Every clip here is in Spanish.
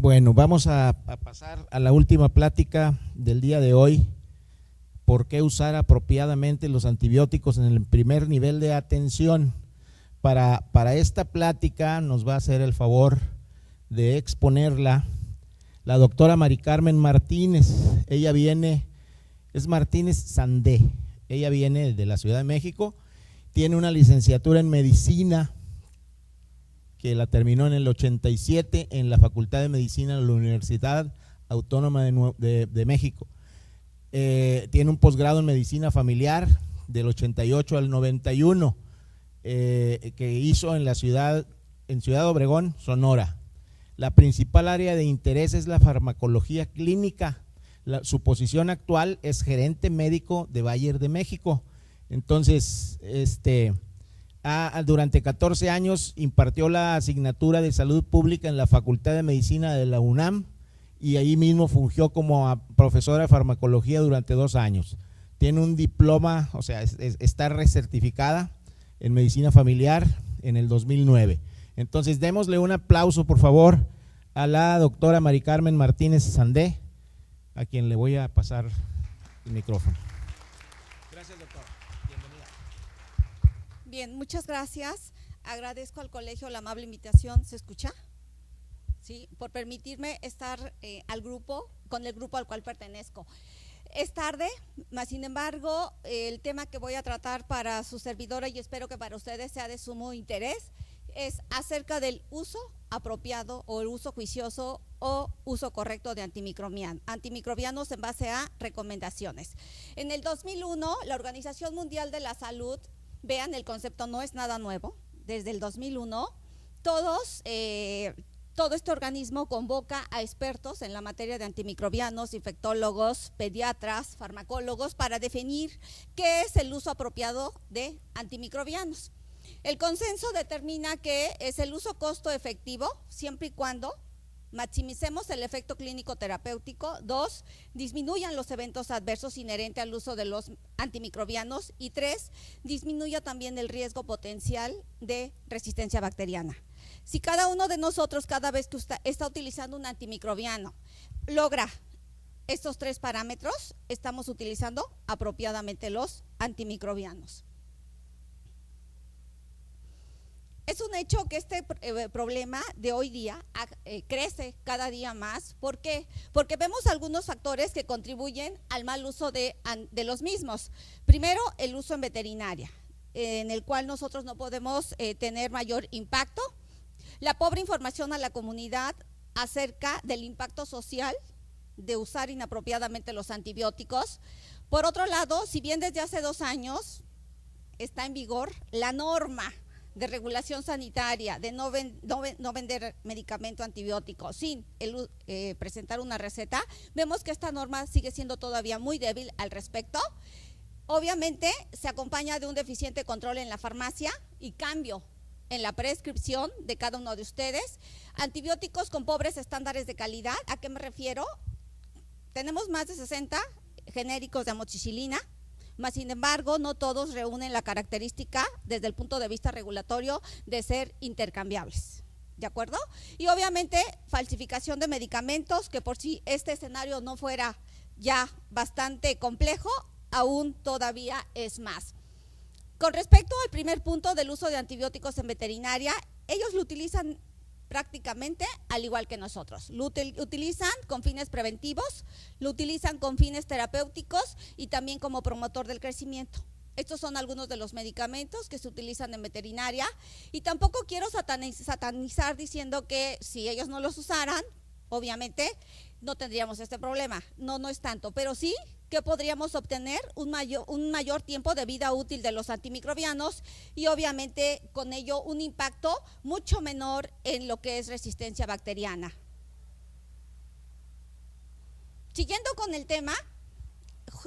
Bueno, vamos a pasar a la última plática del día de hoy. ¿Por qué usar apropiadamente los antibióticos en el primer nivel de atención? Para esta plática nos va a hacer el favor de exponerla la doctora Mari Carmen Martínez. Ella es Martínez Sandé. Ella viene de la Ciudad de México, tiene una licenciatura en medicina que la terminó en el 87 en la Facultad de Medicina de la Universidad Autónoma de México. Tiene un posgrado en medicina familiar del 88 al 91 que hizo en Ciudad Obregón, Sonora. La principal área de interés es la farmacología clínica. Su posición actual es gerente médico de Bayer de México. Entonces, durante 14 años impartió la asignatura de salud pública en la Facultad de Medicina de la UNAM y ahí mismo fungió como profesora de farmacología durante 2 años. Tiene un diploma, o sea, está recertificada en medicina familiar en el 2009. Entonces, démosle un aplauso, por favor, a la doctora Mari Carmen Martínez Sandé, a quien le voy a pasar el micrófono. Gracias, doctora. Bienvenida. Bien, muchas gracias. Agradezco al colegio la amable invitación. ¿Se escucha? Sí, por permitirme estar con el grupo al cual pertenezco. Es tarde, mas sin embargo, el tema que voy a tratar para su servidora y espero que para ustedes sea de sumo interés es acerca del uso apropiado o el uso juicioso o uso correcto de antimicrobianos en base a recomendaciones. En el 2001, la Organización Mundial de la Salud, vean, el concepto no es nada nuevo, desde el 2001, todo este organismo convoca a expertos en la materia de antimicrobianos, infectólogos, pediatras, farmacólogos, para definir qué es el uso apropiado de antimicrobianos. El consenso determina que es el uso costo efectivo siempre y cuando maximicemos el efecto clínico terapéutico. 2, disminuyan los eventos adversos inherentes al uso de los antimicrobianos. Y 3, disminuya también el riesgo potencial de resistencia bacteriana. Si cada uno de nosotros, cada vez que está utilizando un antimicrobiano, logra estos 3 parámetros, estamos utilizando apropiadamente los antimicrobianos. Es un hecho que este problema de hoy día crece cada día más. ¿Por qué? Porque vemos algunos factores que contribuyen al mal uso de los mismos. Primero, el uso en veterinaria, en el cual nosotros no podemos tener mayor impacto. La pobre información a la comunidad acerca del impacto social de usar inapropiadamente los antibióticos. Por otro lado, si bien desde hace 2 años está en vigor la norma de regulación sanitaria de no vender medicamento antibiótico sin presentar una receta, vemos que esta norma sigue siendo todavía muy débil al respecto. Obviamente se acompaña de un deficiente control en la farmacia y cambio en la prescripción de cada uno de ustedes. Antibióticos con pobres estándares de calidad. ¿A qué me refiero? Tenemos más de 60 genéricos de amoxicilina, mas sin embargo no todos reúnen la característica desde el punto de vista regulatorio de ser intercambiables, ¿de acuerdo? Y obviamente falsificación de medicamentos, que por si este escenario no fuera ya bastante complejo, aún todavía es más. Con respecto al primer punto del uso de antibióticos en veterinaria, ellos lo utilizan prácticamente al igual que nosotros. Lo utilizan con fines preventivos, lo utilizan con fines terapéuticos y también como promotor del crecimiento. Estos son algunos de los medicamentos que se utilizan en veterinaria y tampoco quiero satanizar diciendo que si ellos no los usaran, obviamente no tendríamos este problema. No es tanto, pero sí que podríamos obtener un mayor tiempo de vida útil de los antimicrobianos y obviamente con ello un impacto mucho menor en lo que es resistencia bacteriana. Siguiendo con el tema,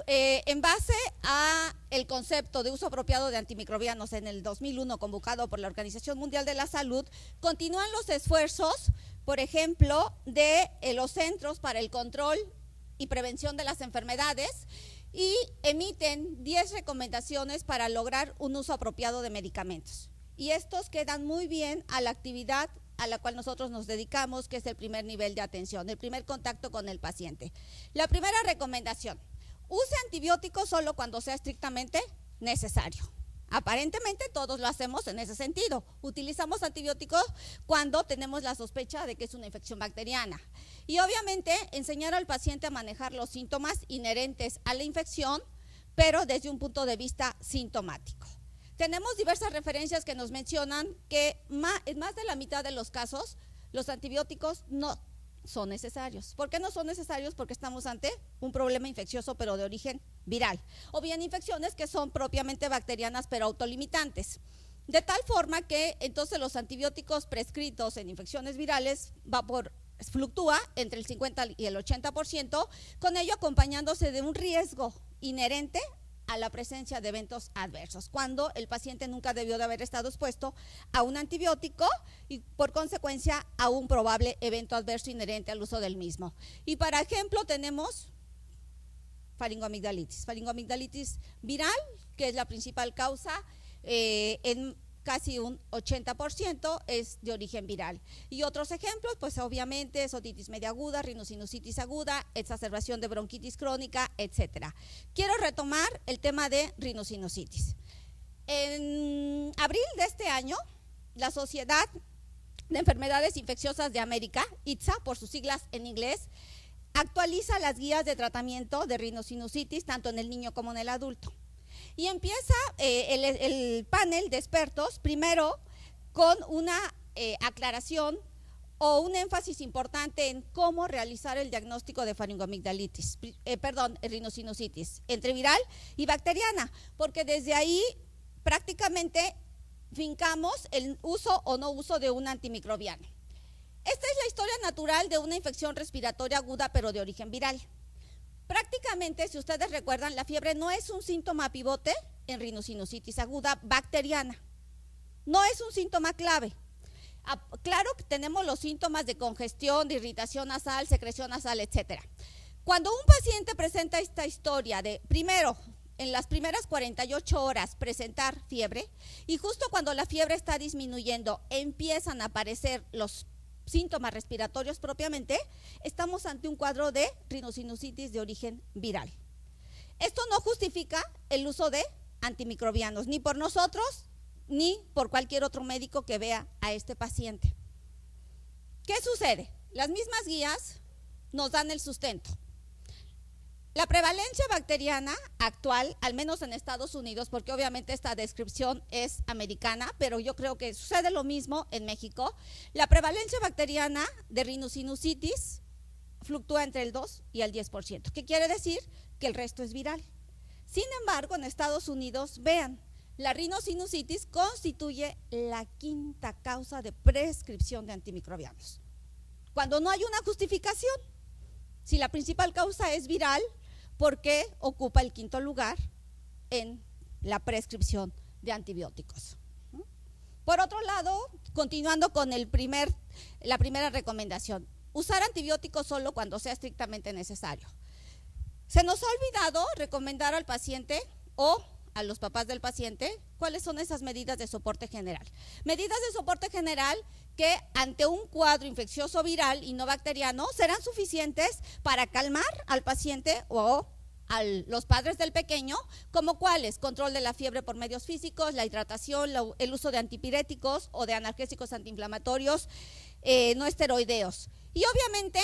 en base a el concepto de uso apropiado de antimicrobianos en el 2001 convocado por la Organización Mundial de la Salud, continúan los esfuerzos, por ejemplo, de los Centros para el Control y Prevención de las Enfermedades y emiten 10 recomendaciones para lograr un uso apropiado de medicamentos. Y estos quedan muy bien a la actividad a la cual nosotros nos dedicamos, que es el primer nivel de atención, el primer contacto con el paciente. La primera recomendación: use antibióticos solo cuando sea estrictamente necesario. Aparentemente todos lo hacemos en ese sentido. Utilizamos antibióticos cuando tenemos la sospecha de que es una infección bacteriana. Y obviamente enseñar al paciente a manejar los síntomas inherentes a la infección, pero desde un punto de vista sintomático. Tenemos diversas referencias que nos mencionan que en más de la mitad de los casos los antibióticos no son necesarios. ¿Por qué no son necesarios? Porque estamos ante un problema infeccioso pero de origen viral, o bien infecciones que son propiamente bacterianas pero autolimitantes. De tal forma que entonces los antibióticos prescritos en infecciones virales fluctúa entre el 50 y el 80%, con ello acompañándose de un riesgo inherente a la presencia de eventos adversos, cuando el paciente nunca debió de haber estado expuesto a un antibiótico y por consecuencia a un probable evento adverso inherente al uso del mismo. Y para ejemplo tenemos faringoamigdalitis viral, que es la principal causa, en casi un 80% es de origen viral. Y otros ejemplos, pues obviamente es otitis media aguda, rinosinusitis aguda, exacerbación de bronquitis crónica, etcétera. Quiero retomar el tema de rinosinusitis. En abril de este año, la Sociedad de Enfermedades Infecciosas de América, ITSA, por sus siglas en inglés, actualiza las guías de tratamiento de rinosinusitis tanto en el niño como en el adulto. Y empieza el panel de expertos primero con una aclaración o un énfasis importante en cómo realizar el diagnóstico de rinosinusitis entre viral y bacteriana, porque desde ahí prácticamente fincamos el uso o no uso de un antimicrobiano. Esta es la historia natural de una infección respiratoria aguda pero de origen viral. Prácticamente, si ustedes recuerdan, la fiebre no es un síntoma pivote en rinosinusitis aguda bacteriana. No es un síntoma clave. Claro que tenemos los síntomas de congestión, de irritación nasal, secreción nasal, etcétera. Cuando un paciente presenta esta historia de, primero, en las primeras 48 horas presentar fiebre, y justo cuando la fiebre está disminuyendo, empiezan a aparecer los síntomas respiratorios propiamente, estamos ante un cuadro de rinosinusitis de origen viral. Esto no justifica el uso de antimicrobianos, ni por nosotros, ni por cualquier otro médico que vea a este paciente. ¿Qué sucede? Las mismas guías nos dan el sustento. La prevalencia bacteriana actual, al menos en Estados Unidos, porque obviamente esta descripción es americana, pero yo creo que sucede lo mismo en México, la prevalencia bacteriana de rinosinusitis fluctúa entre el 2 y el 10%. ¿Qué quiere decir? Que el resto es viral. Sin embargo, en Estados Unidos, vean, la rinosinusitis constituye la quinta causa de prescripción de antimicrobianos, cuando no hay una justificación. Si la principal causa es viral, ¿por qué ocupa el quinto lugar en la prescripción de antibióticos? Por otro lado, continuando con la primera recomendación, usar antibióticos solo cuando sea estrictamente necesario. Se nos ha olvidado recomendar al paciente o a los papás del paciente cuáles son esas medidas de soporte general. Medidas de soporte general que ante un cuadro infeccioso viral y no bacteriano serán suficientes para calmar al paciente o a los padres del pequeño, como cuáles: control de la fiebre por medios físicos, la hidratación, el uso de antipiréticos o de analgésicos antiinflamatorios no esteroideos. Y obviamente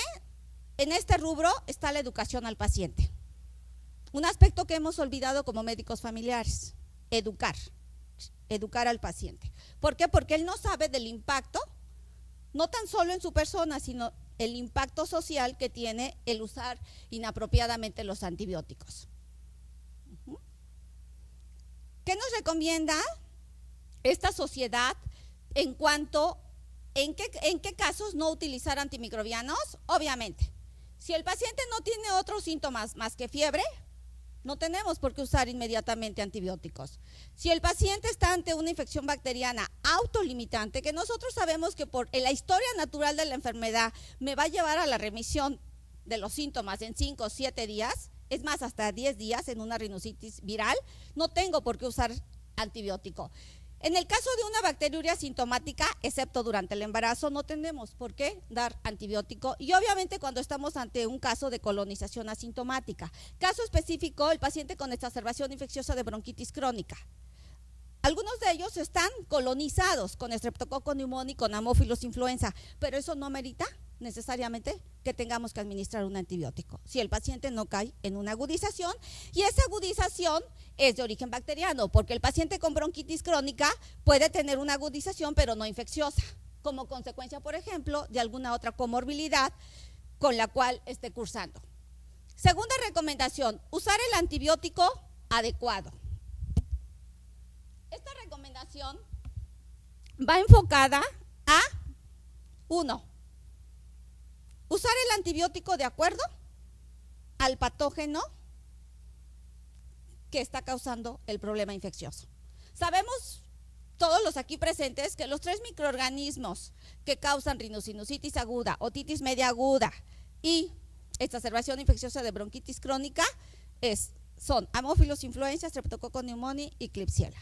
en este rubro está la educación al paciente. Un aspecto que hemos olvidado como médicos familiares: educar al paciente. ¿Por qué? Porque él no sabe del impacto, no tan solo en su persona, sino el impacto social que tiene el usar inapropiadamente los antibióticos. ¿Qué nos recomienda esta sociedad en cuanto en qué casos no utilizar antimicrobianos? Obviamente, si el paciente no tiene otros síntomas más que fiebre, no tenemos por qué usar inmediatamente antibióticos. Si el paciente está ante una infección bacteriana autolimitante, que nosotros sabemos que por la historia natural de la enfermedad me va a llevar a la remisión de los síntomas en 5 o 7 días, es más, hasta 10 días en una rinositis viral, no tengo por qué usar antibiótico. En el caso de una bacteriuria asintomática, excepto durante el embarazo, no tenemos por qué dar antibiótico y obviamente cuando estamos ante un caso de colonización asintomática. Caso específico, el paciente con exacerbación infecciosa de bronquitis crónica. Algunos de ellos están colonizados con Streptococcus pneumoniae y con Haemophilus influenza, pero eso no merita necesariamente que tengamos que administrar un antibiótico si el paciente no cae en una agudización, y esa agudización es de origen bacteriano, porque el paciente con bronquitis crónica puede tener una agudización pero no infecciosa, como consecuencia, por ejemplo, de alguna otra comorbilidad con la cual esté cursando. Segunda recomendación, usar el antibiótico adecuado. Esta recomendación va enfocada a 1. Usar el antibiótico de acuerdo al patógeno que está causando el problema infeccioso. Sabemos todos los aquí presentes que los 3 microorganismos que causan rhinosinusitis aguda, otitis media aguda y exacerbación infecciosa de bronquitis crónica son Haemophilus influenza, Streptococcus pneumoniae y Klebsiella.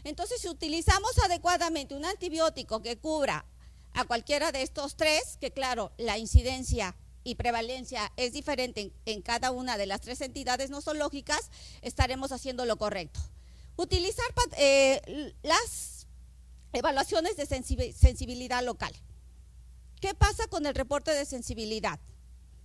Entonces, si utilizamos adecuadamente un antibiótico que cubra a cualquiera de estos 3, que claro, la incidencia y prevalencia es diferente en cada una de las 3 entidades nosológicas, estaremos haciendo lo correcto. Utilizar las evaluaciones de sensibilidad local. ¿Qué pasa con el reporte de sensibilidad?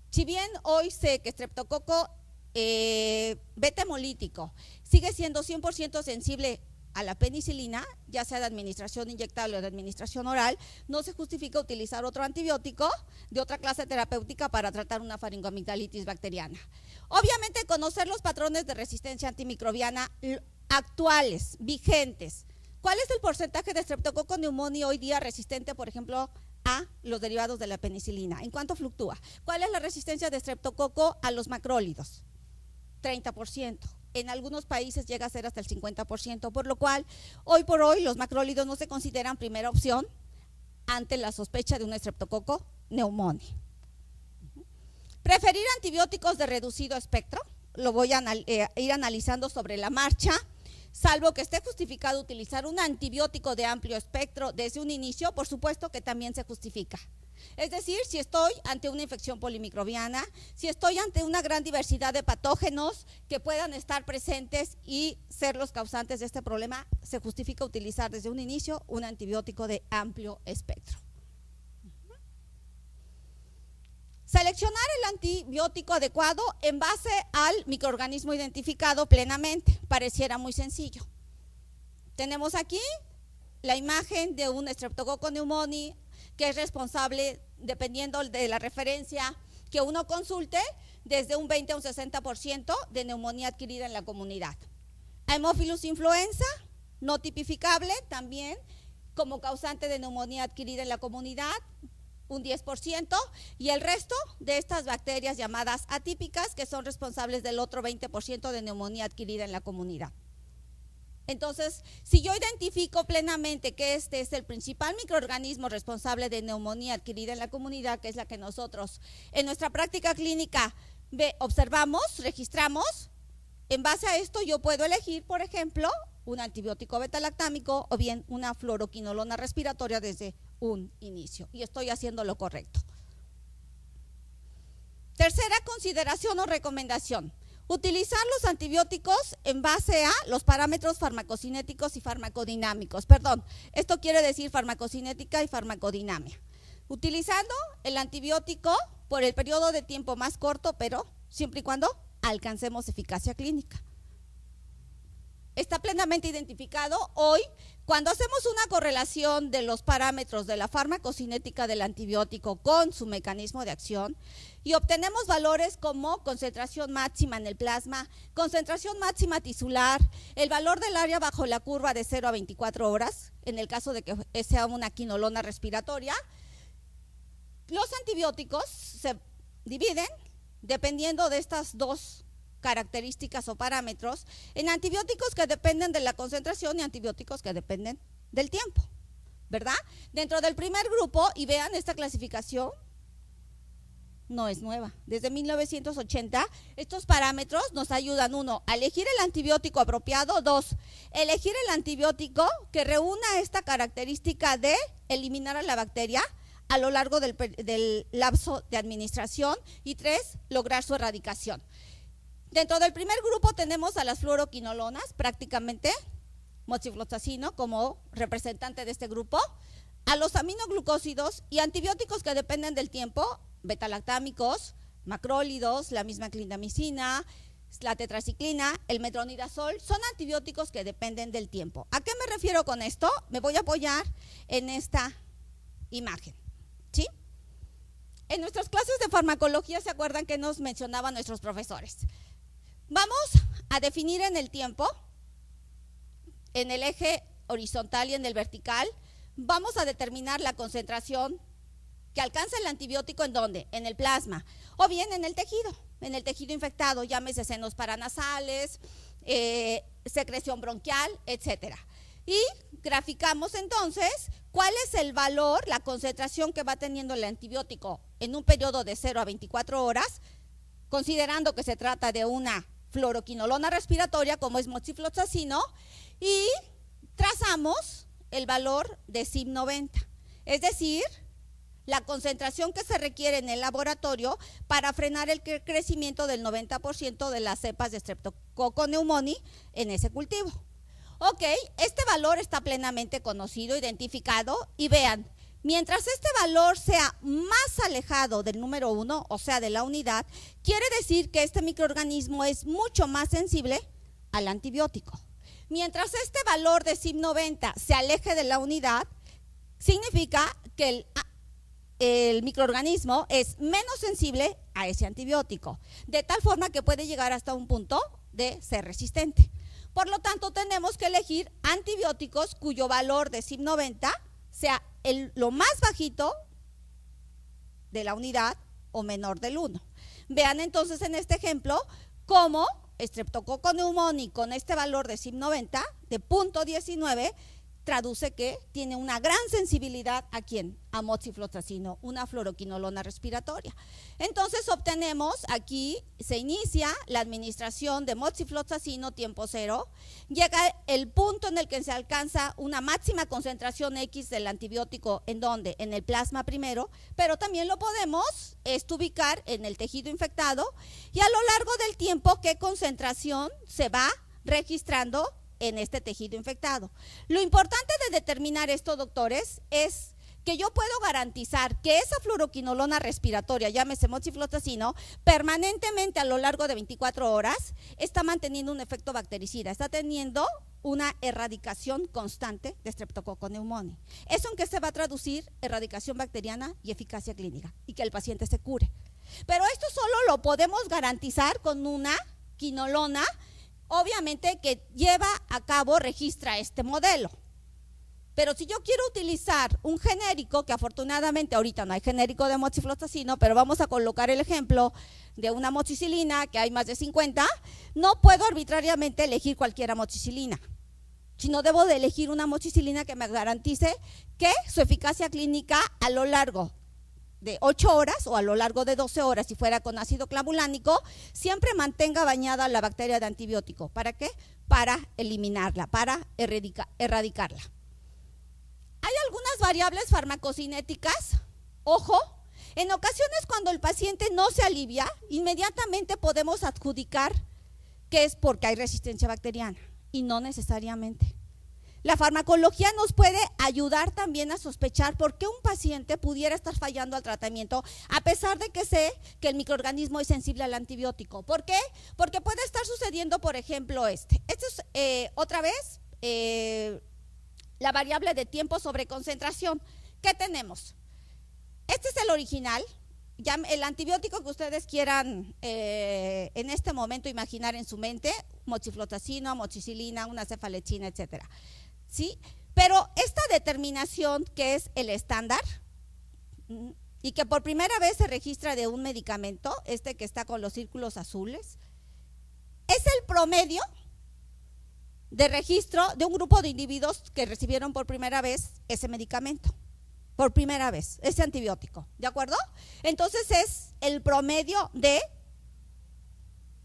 Si bien hoy sé que Streptococcus beta hemolítico sigue siendo 100% sensible a la penicilina, ya sea de administración inyectable o de administración oral, no se justifica utilizar otro antibiótico de otra clase terapéutica para tratar una faringoamigdalitis bacteriana. Obviamente, conocer los patrones de resistencia antimicrobiana actuales, vigentes. ¿Cuál es el porcentaje de Streptococcus pneumoniae hoy día resistente, por ejemplo, a los derivados de la penicilina? ¿En cuánto fluctúa? ¿Cuál es la resistencia de Streptococcus a los macrólidos? 30%. En algunos países llega a ser hasta el 50%, por lo cual hoy por hoy los macrólidos no se consideran primera opción ante la sospecha de un Streptococcus pneumoniae. Preferir antibióticos de reducido espectro, lo voy a ir analizando sobre la marcha, salvo que esté justificado utilizar un antibiótico de amplio espectro desde un inicio, por supuesto que también se justifica. Es decir, si estoy ante una infección polimicrobiana, si estoy ante una gran diversidad de patógenos que puedan estar presentes y ser los causantes de este problema, se justifica utilizar desde un inicio un antibiótico de amplio espectro. Seleccionar el antibiótico adecuado en base al microorganismo identificado plenamente, pareciera muy sencillo. Tenemos aquí la imagen de un Streptococcus pneumoniae que es responsable, dependiendo de la referencia que uno consulte, desde un 20 a un 60% de neumonía adquirida en la comunidad. Haemophilus influenza, no tipificable, también como causante de neumonía adquirida en la comunidad, un 10%, y el resto de estas bacterias llamadas atípicas, que son responsables del otro 20% de neumonía adquirida en la comunidad. Entonces, si yo identifico plenamente que este es el principal microorganismo responsable de neumonía adquirida en la comunidad, que es la que nosotros en nuestra práctica clínica observamos, registramos, en base a esto yo puedo elegir, por ejemplo, un antibiótico beta-lactámico o bien una fluoroquinolona respiratoria desde un inicio, y estoy haciendo lo correcto. Tercera consideración o recomendación: utilizar los antibióticos en base a los parámetros farmacocinéticos y farmacodinámicos. Perdón, esto quiere decir farmacocinética y farmacodinamia. Utilizando el antibiótico por el periodo de tiempo más corto, pero siempre y cuando alcancemos eficacia clínica. Está plenamente identificado hoy cuando hacemos una correlación de los parámetros de la farmacocinética del antibiótico con su mecanismo de acción y obtenemos valores como concentración máxima en el plasma, concentración máxima tisular, el valor del área bajo la curva de 0 a 24 horas, en el caso de que sea una quinolona respiratoria. Los antibióticos se dividen dependiendo de estas dos características o parámetros en antibióticos que dependen de la concentración y antibióticos que dependen del tiempo, ¿verdad? Dentro del primer grupo, y vean esta clasificación, no es nueva. Desde 1980, estos parámetros nos ayudan, 1, a elegir el antibiótico apropiado, 2, elegir el antibiótico que reúna esta característica de eliminar a la bacteria a lo largo del lapso de administración, y 3, lograr su erradicación. Dentro del primer grupo tenemos a las fluoroquinolonas, prácticamente moxifloxacino como representante de este grupo, a los aminoglucósidos y antibióticos que dependen del tiempo, betalactámicos, macrólidos, la misma clindamicina, la tetraciclina, el metronidazol, son antibióticos que dependen del tiempo. ¿A qué me refiero con esto? Me voy a apoyar en esta imagen, ¿sí? En nuestras clases de farmacología, ¿se acuerdan que nos mencionaban nuestros profesores? Vamos a definir en el tiempo, en el eje horizontal y en el vertical, vamos a determinar la concentración que alcanza el antibiótico, ¿en dónde? En el plasma, o bien en el tejido infectado, llámese senos paranasales, secreción bronquial, etcétera. Y graficamos entonces cuál es el valor, la concentración que va teniendo el antibiótico en un periodo de 0 a 24 horas, considerando que se trata de una fluoroquinolona respiratoria como es moxifloxacino, y trazamos el valor de CYP90, es decir, la concentración que se requiere en el laboratorio para frenar el crecimiento del 90% de las cepas de Streptococcus pneumoniae en ese cultivo. Ok, este valor está plenamente conocido, identificado, y vean, mientras este valor sea más alejado del número 1, o sea, de la unidad, quiere decir que este microorganismo es mucho más sensible al antibiótico. Mientras este valor de CYP90 se aleje de la unidad, significa que el microorganismo es menos sensible a ese antibiótico, de tal forma que puede llegar hasta un punto de ser resistente. Por lo tanto, tenemos que elegir antibióticos cuyo valor de CYP90 sea lo más bajito de la unidad o menor del 1. Vean entonces en este ejemplo cómo Streptococcus pneumoniae con este valor de CYP90 de 0.19 traduce que tiene una gran sensibilidad ¿a quién? A moxifloxacino, una fluoroquinolona respiratoria. Entonces obtenemos, aquí se inicia la administración de moxifloxacino tiempo 0, llega el punto en el que se alcanza una máxima concentración X del antibiótico, ¿en dónde? En el plasma primero, pero también lo podemos ubicar en el tejido infectado, y a lo largo del tiempo, ¿qué concentración se va registrando en este tejido infectado? Lo importante de determinar esto, doctores, es que yo puedo garantizar que esa fluoroquinolona respiratoria, llámese moxifloxacino, permanentemente a lo largo de 24 horas está manteniendo un efecto bactericida, está teniendo una erradicación constante de Streptococcus pneumoniae. ¿Eso en qué se va a traducir? Erradicación bacteriana y eficacia clínica, y que el paciente se cure. Pero esto solo lo podemos garantizar con una quinolona, obviamente, que lleva a cabo, registra este modelo. Pero si yo quiero utilizar un genérico, que afortunadamente ahorita no hay genérico de moxifloxacino, pero vamos a colocar el ejemplo de una moxicilina, que hay más de 50, no puedo arbitrariamente elegir cualquier amoxicilina, sino debo de elegir una amoxicilina que me garantice que su eficacia clínica a lo largo de 8 horas o a lo largo de 12 horas, si fuera con ácido clavulánico, siempre mantenga bañada la bacteria de antibiótico. ¿Para qué? Para eliminarla, para erradicarla. Hay algunas variables farmacocinéticas, ojo, en ocasiones cuando el paciente no se alivia, inmediatamente podemos adjudicar que es porque hay resistencia bacteriana, y no necesariamente. La farmacología nos puede ayudar también a sospechar por qué un paciente pudiera estar fallando al tratamiento, a pesar de que sé que el microorganismo es sensible al antibiótico. ¿Por qué? Porque puede estar sucediendo, por ejemplo, esto es otra vez la variable de tiempo sobre concentración. ¿Qué tenemos? Este es el original, ya el antibiótico que ustedes quieran en este momento imaginar en su mente, moxifloxacino, amoxicilina, una cefalexina, etcétera. ¿Sí? Pero esta determinación, que es el estándar y que por primera vez se registra de un medicamento, este que está con los círculos azules, es el promedio de registro de un grupo de individuos que recibieron por primera vez ese medicamento. por primera vez, ese antibiótico, ¿de acuerdo? Entonces es el promedio de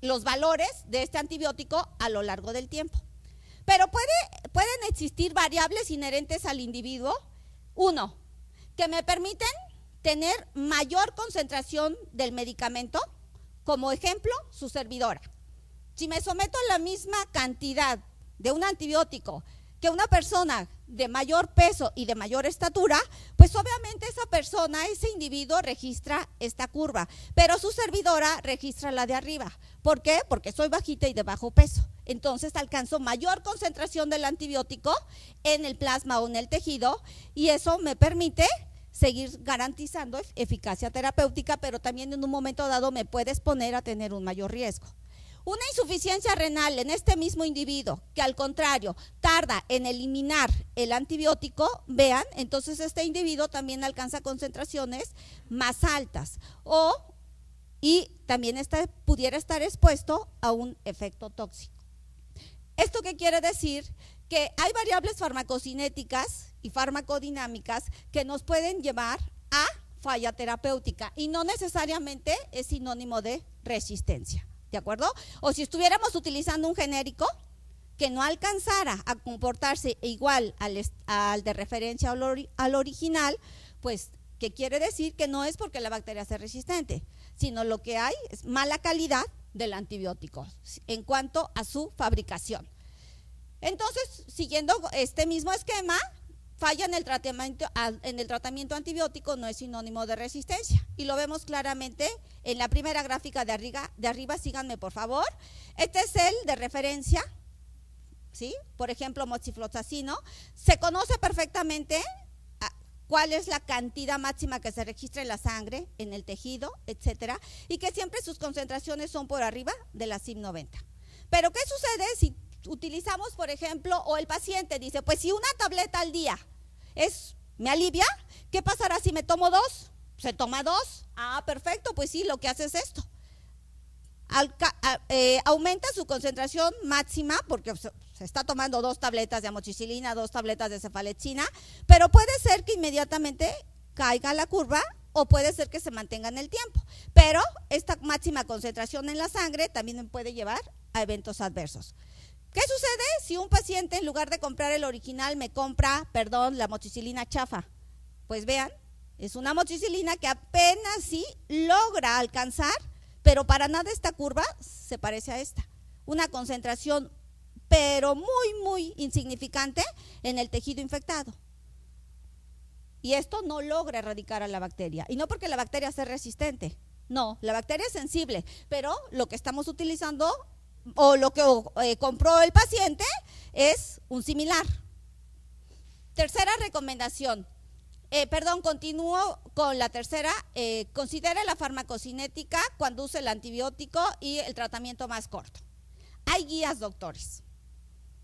los valores de este antibiótico a lo largo del tiempo. Pero pueden existir variables inherentes al individuo. Uno, que me permiten tener mayor concentración del medicamento, como ejemplo, su servidora. Si me someto a la misma cantidad de un antibiótico que una persona de mayor peso y de mayor estatura, pues obviamente esa persona, ese individuo registra esta curva, pero su servidora registra la de arriba. ¿Por qué? Porque soy bajita y de bajo peso. Entonces alcanzo mayor concentración del antibiótico en el plasma o en el tejido y eso me permite seguir garantizando eficacia terapéutica, pero también en un momento dado me puede exponer a tener un mayor riesgo. Una insuficiencia renal en este mismo individuo, que al contrario tarda en eliminar el antibiótico, vean, entonces este individuo también alcanza concentraciones más altas y también pudiera estar expuesto a un efecto tóxico. ¿Esto qué quiere decir? Que hay variables farmacocinéticas y farmacodinámicas que nos pueden llevar a falla terapéutica y no necesariamente es sinónimo de resistencia. ¿De acuerdo? O si estuviéramos utilizando un genérico que no alcanzara a comportarse igual al de referencia al original, pues, ¿qué quiere decir? Que no es porque la bacteria sea resistente, sino lo que hay es mala calidad del antibiótico en cuanto a su fabricación. Entonces, siguiendo este mismo esquema, falla en el tratamiento antibiótico no es sinónimo de resistencia. Y lo vemos claramente en la primera gráfica de arriba, síganme por favor. Este es el de referencia, ¿sí? Por ejemplo, moxifloxacino. Se conoce perfectamente cuál es la cantidad máxima que se registra en la sangre, en el tejido, etcétera, y que siempre sus concentraciones son por arriba de la CIM-90. Pero ¿qué sucede si utilizamos, por ejemplo, o el paciente dice, pues si una tableta al día me alivia, ¿qué pasará si me tomo 2? ¿Se toma 2? Ah, perfecto, pues sí, lo que hace es esto. Aumenta su concentración máxima porque se está tomando 2 tabletas de amoxicilina, 2 tabletas de cefalexina, pero puede ser que inmediatamente caiga la curva o puede ser que se mantenga en el tiempo. Pero esta máxima concentración en la sangre también puede llevar a eventos adversos. ¿Qué sucede si un paciente en lugar de comprar el original me compra, la amoxicilina chafa? Pues vean, es una amoxicilina que apenas sí logra alcanzar, pero para nada esta curva se parece a esta. Una concentración, pero muy, muy insignificante en el tejido infectado. Y esto no logra erradicar a la bacteria. Y no porque la bacteria sea resistente, no, la bacteria es sensible, pero lo que estamos utilizando o lo que compró el paciente es un similar. Tercera recomendación, continúo con la tercera, considere la farmacocinética cuando use el antibiótico y el tratamiento más corto. Hay guías, doctores.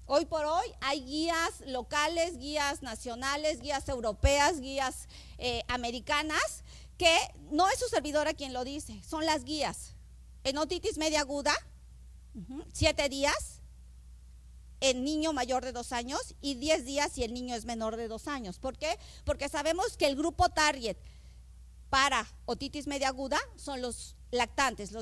Hoy por hoy hay guías locales, guías nacionales, guías europeas, guías americanas, que no es su servidora quien lo dice, son las guías. En otitis media aguda, 7 días en niño mayor de 2 años y 10 días si el niño es menor de 2 años. ¿Por qué? Porque sabemos que el grupo target para otitis media aguda son los lactantes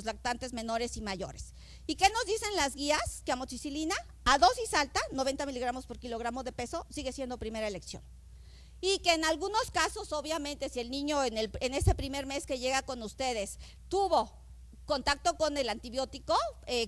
menores y mayores. ¿Y qué nos dicen las guías? Que amoxicilina a dosis alta, 90 miligramos por kilogramo de peso, sigue siendo primera elección. Y que en algunos casos, obviamente, si el niño en ese primer mes que llega con ustedes tuvo contacto con el antibiótico,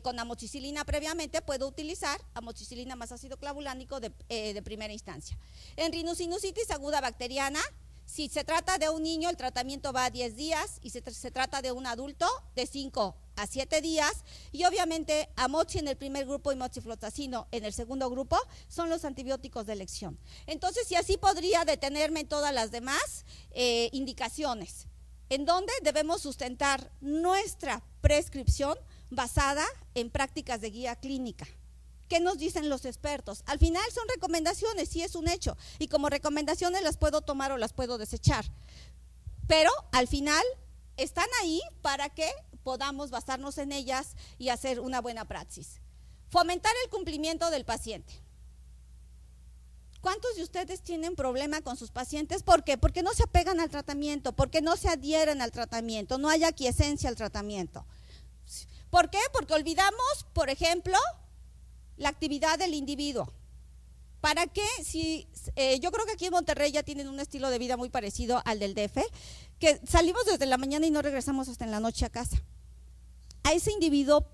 con amoxicilina previamente, puedo utilizar amoxicilina más ácido clavulánico de primera instancia. En rhinosinusitis aguda bacteriana, si se trata de un niño, el tratamiento va a 10 días y si se trata de un adulto, de 5 a 7 días. Y obviamente amoxi en el primer grupo y moxifloxacino en el segundo grupo son los antibióticos de elección. Entonces, y así podría detenerme en todas las demás indicaciones, en donde debemos sustentar nuestra prescripción basada en prácticas de guía clínica. ¿Qué nos dicen los expertos? Al final son recomendaciones, sí es un hecho, y como recomendaciones las puedo tomar o las puedo desechar, pero al final están ahí para que podamos basarnos en ellas y hacer una buena praxis. Fomentar el cumplimiento del paciente. ¿Cuántos de ustedes tienen problema con sus pacientes? ¿Por qué? Porque no se apegan al tratamiento, porque no se adhieren al tratamiento, no hay aquiescencia al tratamiento. ¿Por qué? Porque olvidamos, por ejemplo, la actividad del individuo. ¿Para qué? Yo creo que aquí en Monterrey ya tienen un estilo de vida muy parecido al del DF, que salimos desde la mañana y no regresamos hasta en la noche a casa. A ese individuo,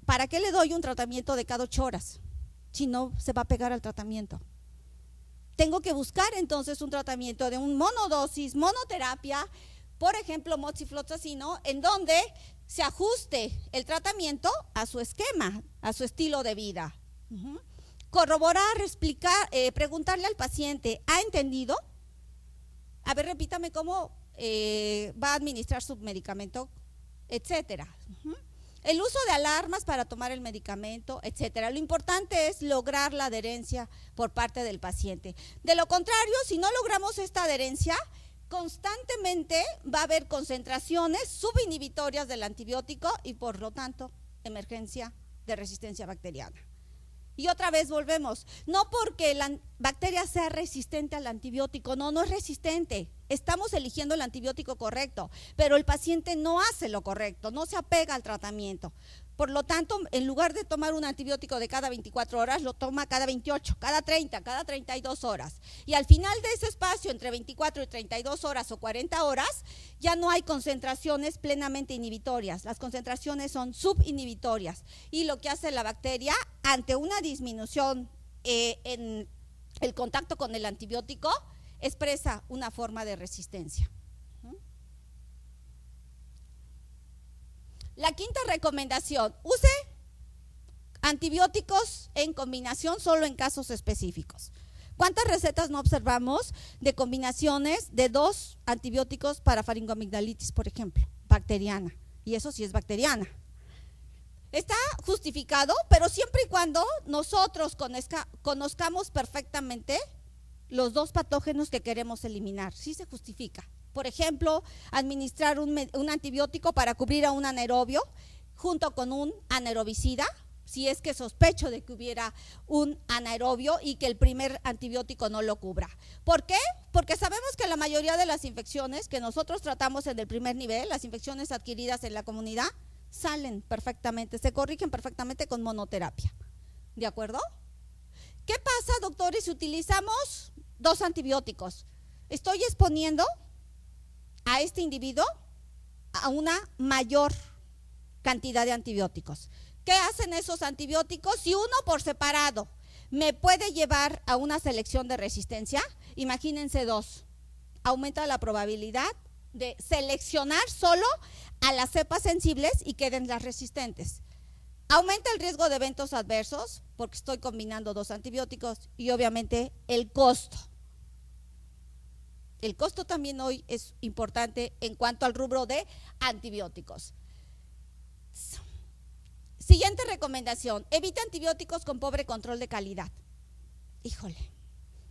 ¿para qué le doy un tratamiento de cada 8 horas? Si no se va a pegar al tratamiento. Tengo que buscar entonces un tratamiento de un monodosis, monoterapia, por ejemplo, moxifloxacino, en donde se ajuste el tratamiento a su esquema, a su estilo de vida. Corroborar, explicar, preguntarle al paciente, ¿ha entendido? A ver, repítame cómo va a administrar su medicamento, etcétera. El uso de alarmas para tomar el medicamento, etcétera. Lo importante es lograr la adherencia por parte del paciente. De lo contrario, si no logramos esta adherencia, constantemente va a haber concentraciones subinhibitorias del antibiótico y por lo tanto emergencia de resistencia bacteriana. Y otra vez volvemos, no porque la bacteria sea resistente al antibiótico, no es resistente, estamos eligiendo el antibiótico correcto, pero el paciente no hace lo correcto, no se apega al tratamiento. Por lo tanto, en lugar de tomar un antibiótico de cada 24 horas, lo toma cada 28, cada 30, cada 32 horas. Y al final de ese espacio, entre 24 y 32 horas o 40 horas, ya no hay concentraciones plenamente inhibitorias. Las concentraciones son subinhibitorias. Y lo que hace la bacteria, ante una disminución en el contacto con el antibiótico, expresa una forma de resistencia. La quinta recomendación, use antibióticos en combinación solo en casos específicos. ¿Cuántas recetas no observamos de combinaciones de 2 antibióticos para faringoamigdalitis, por ejemplo, bacteriana? Y eso sí es bacteriana. Está justificado, pero siempre y cuando nosotros conozcamos perfectamente los 2 patógenos que queremos eliminar, sí se justifica. Por ejemplo, administrar un antibiótico para cubrir a un anaerobio junto con un anaerobicida, si es que sospecho de que hubiera un anaerobio y que el primer antibiótico no lo cubra. ¿Por qué? Porque sabemos que la mayoría de las infecciones que nosotros tratamos en el primer nivel, las infecciones adquiridas en la comunidad, salen perfectamente, se corrigen perfectamente con monoterapia. ¿De acuerdo? ¿Qué pasa, doctores, si utilizamos 2 antibióticos? Estoy exponiendo a este individuo a una mayor cantidad de antibióticos. ¿Qué hacen esos antibióticos? Si uno por separado me puede llevar a una selección de resistencia, imagínense 2. Aumenta la probabilidad de seleccionar solo a las cepas sensibles y queden las resistentes. Aumenta el riesgo de eventos adversos porque estoy combinando 2 antibióticos y obviamente el costo. El costo también hoy es importante en cuanto al rubro de antibióticos. Siguiente recomendación, evita antibióticos con pobre control de calidad. Híjole,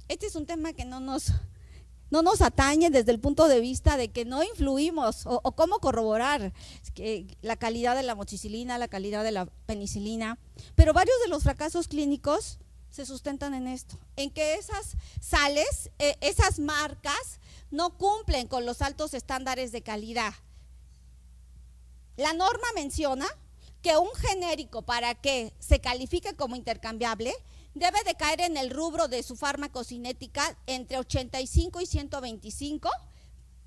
este es un tema que no nos atañe desde el punto de vista de que no influimos o cómo corroborar la calidad de la amoxicilina, la calidad de la penicilina, pero varios de los fracasos clínicos se sustentan en esto, en que esas sales, esas marcas no cumplen con los altos estándares de calidad. La norma menciona que un genérico, para que se califique como intercambiable, debe de caer en el rubro de su farmacocinética entre 85 y 125,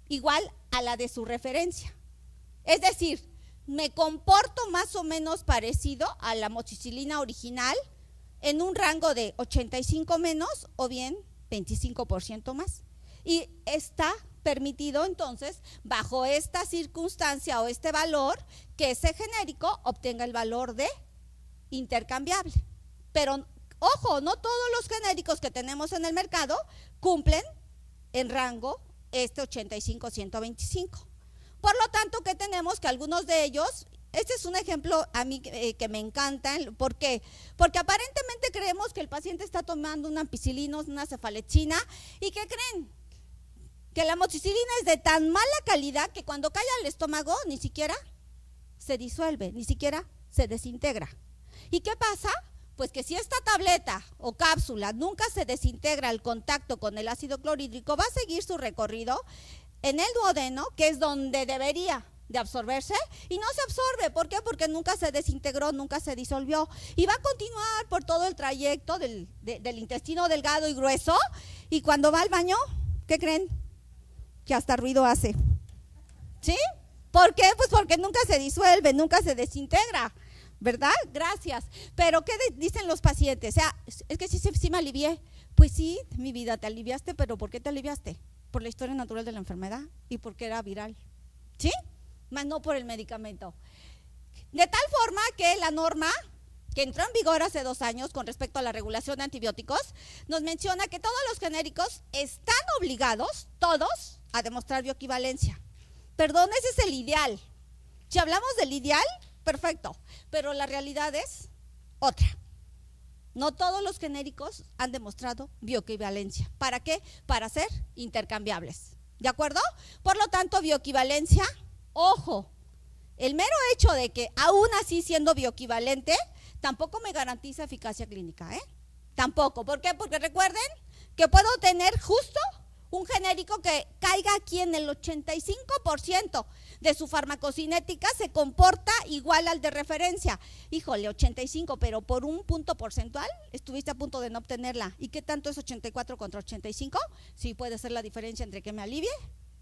igual a la de su referencia. Es decir, me comporto más o menos parecido a la amoxicilina original en un rango de 85 menos o bien 25% más. Y está permitido entonces, bajo esta circunstancia o este valor, que ese genérico obtenga el valor de intercambiable. Pero ojo, no todos los genéricos que tenemos en el mercado cumplen en rango 85-125. Por lo tanto, ¿qué tenemos? Que algunos de ellos, este es un ejemplo a mí que me encanta. ¿Por qué? Porque aparentemente creemos que el paciente está tomando una ampicilina, una cefalexina, ¿y qué creen? Que la amoxicilina es de tan mala calidad que cuando cae al estómago ni siquiera se disuelve, ni siquiera se desintegra. ¿Y qué pasa? Pues que si esta tableta o cápsula nunca se desintegra al contacto con el ácido clorhídrico, va a seguir su recorrido en el duodeno, que es donde debería de absorberse, y no se absorbe. ¿Por qué? Porque nunca se desintegró, nunca se disolvió, y va a continuar por todo el trayecto del intestino delgado y grueso, y cuando va al baño, ¿qué creen? Que hasta ruido hace. ¿Sí? ¿Por qué? Pues porque nunca se disuelve, nunca se desintegra, ¿verdad? Gracias. Pero ¿qué dicen los pacientes? O sea, es que sí me alivié. Pues sí, mi vida, te aliviaste, pero ¿por qué te aliviaste? Por la historia natural de la enfermedad y porque era viral. ¿Sí? Más no por el medicamento. De tal forma que la norma que entró en vigor hace 2 años con respecto a la regulación de antibióticos, nos menciona que todos los genéricos están obligados, todos, a demostrar bioequivalencia. Perdón, ese es el ideal. Si hablamos del ideal, perfecto, pero la realidad es otra. No todos los genéricos han demostrado bioequivalencia. ¿Para qué? Para ser intercambiables. ¿De acuerdo? Por lo tanto, bioequivalencia, ojo, el mero hecho de que aún así siendo bioequivalente, tampoco me garantiza eficacia clínica, ¿eh? Tampoco. ¿Por qué? Porque recuerden que puedo tener justo un genérico que caiga aquí en el 85% de su farmacocinética, se comporta igual al de referencia. Híjole, 85, pero por un punto porcentual estuviste a punto de no obtenerla. ¿Y qué tanto es 84 contra 85? Sí, puede ser la diferencia entre que me alivie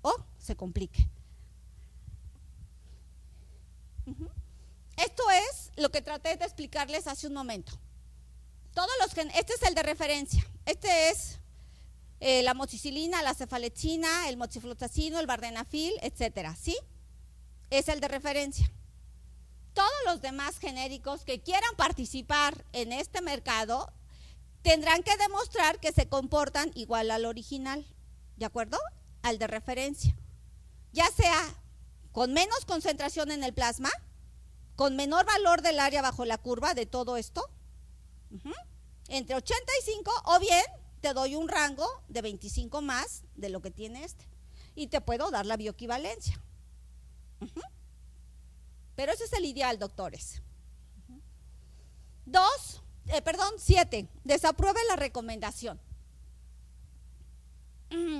o se complique. Esto es lo que traté de explicarles hace un momento. Este es el de referencia. Este es la amoxicilina, la cefalexina, el moxifloxacino, el vardenafil, etcétera, ¿sí? Es el de referencia. Todos los demás genéricos que quieran participar en este mercado tendrán que demostrar que se comportan igual al original, ¿de acuerdo? Al de referencia. Ya sea con menos concentración en el plasma, con menor valor del área bajo la curva de todo esto, entre 85 o bien te doy un rango de 25 más de lo que tiene este y te puedo dar la bioequivalencia. Pero ese es el ideal, doctores. 7, desapruebe la recomendación.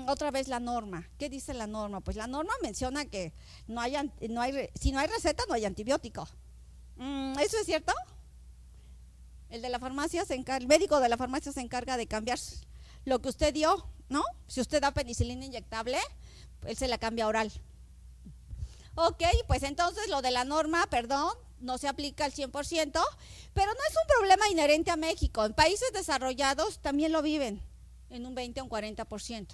Otra vez la norma. ¿Qué dice la norma? Pues la norma menciona que si no hay receta no hay antibiótico. ¿Eso es cierto? El médico de la farmacia se encarga de cambiar lo que usted dio, ¿no? Si usted da penicilina inyectable, él se la cambia oral. Ok, pues entonces lo de la norma, perdón, no se aplica al 100%, pero no es un problema inherente a México. En países desarrollados también lo viven en un 20 o un 40%.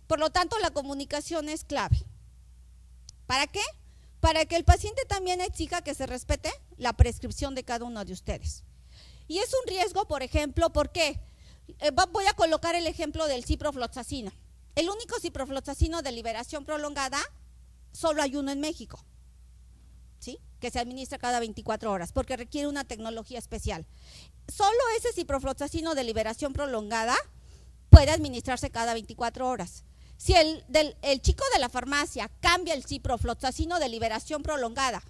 Por lo tanto, la comunicación es clave. ¿Para qué? Para que el paciente también exija que se respete la prescripción de cada uno de ustedes. Y es un riesgo, por ejemplo, ¿por qué? Voy a colocar el ejemplo del ciprofloxacino. El único ciprofloxacino de liberación prolongada, solo hay uno en México, ¿sí? Que se administra cada 24 horas, porque requiere una tecnología especial. Solo ese ciprofloxacino de liberación prolongada puede administrarse cada 24 horas. Si el chico de la farmacia cambia el ciprofloxacino de liberación prolongada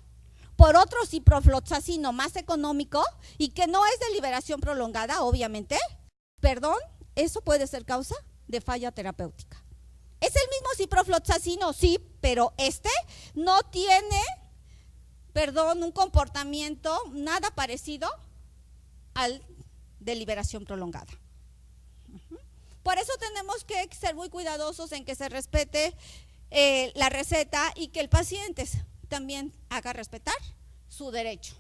por otro ciprofloxacino más económico y que no es de liberación prolongada, obviamente, perdón, eso puede ser causa de falla terapéutica. Es el mismo ciprofloxacino, sí, pero este no tiene, un comportamiento nada parecido al de liberación prolongada. Por eso tenemos que ser muy cuidadosos en que se respete la receta y que el paciente también haga respetar su derecho.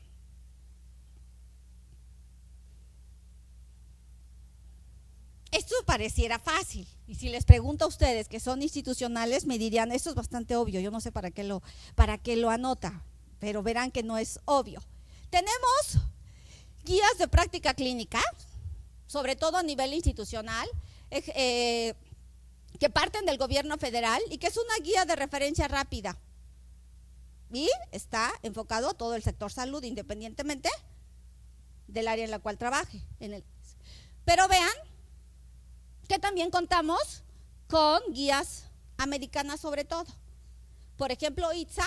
Esto pareciera fácil, y si les pregunto a ustedes que son institucionales, me dirían, esto es bastante obvio, yo no sé para qué lo anota, pero verán que no es obvio. Tenemos guías de práctica clínica, sobre todo a nivel institucional, que parten del gobierno federal y que es una guía de referencia rápida y está enfocado a todo el sector salud, independientemente del área en la cual trabaje. Pero vean que también contamos con guías americanas sobre todo. Por ejemplo, ITSA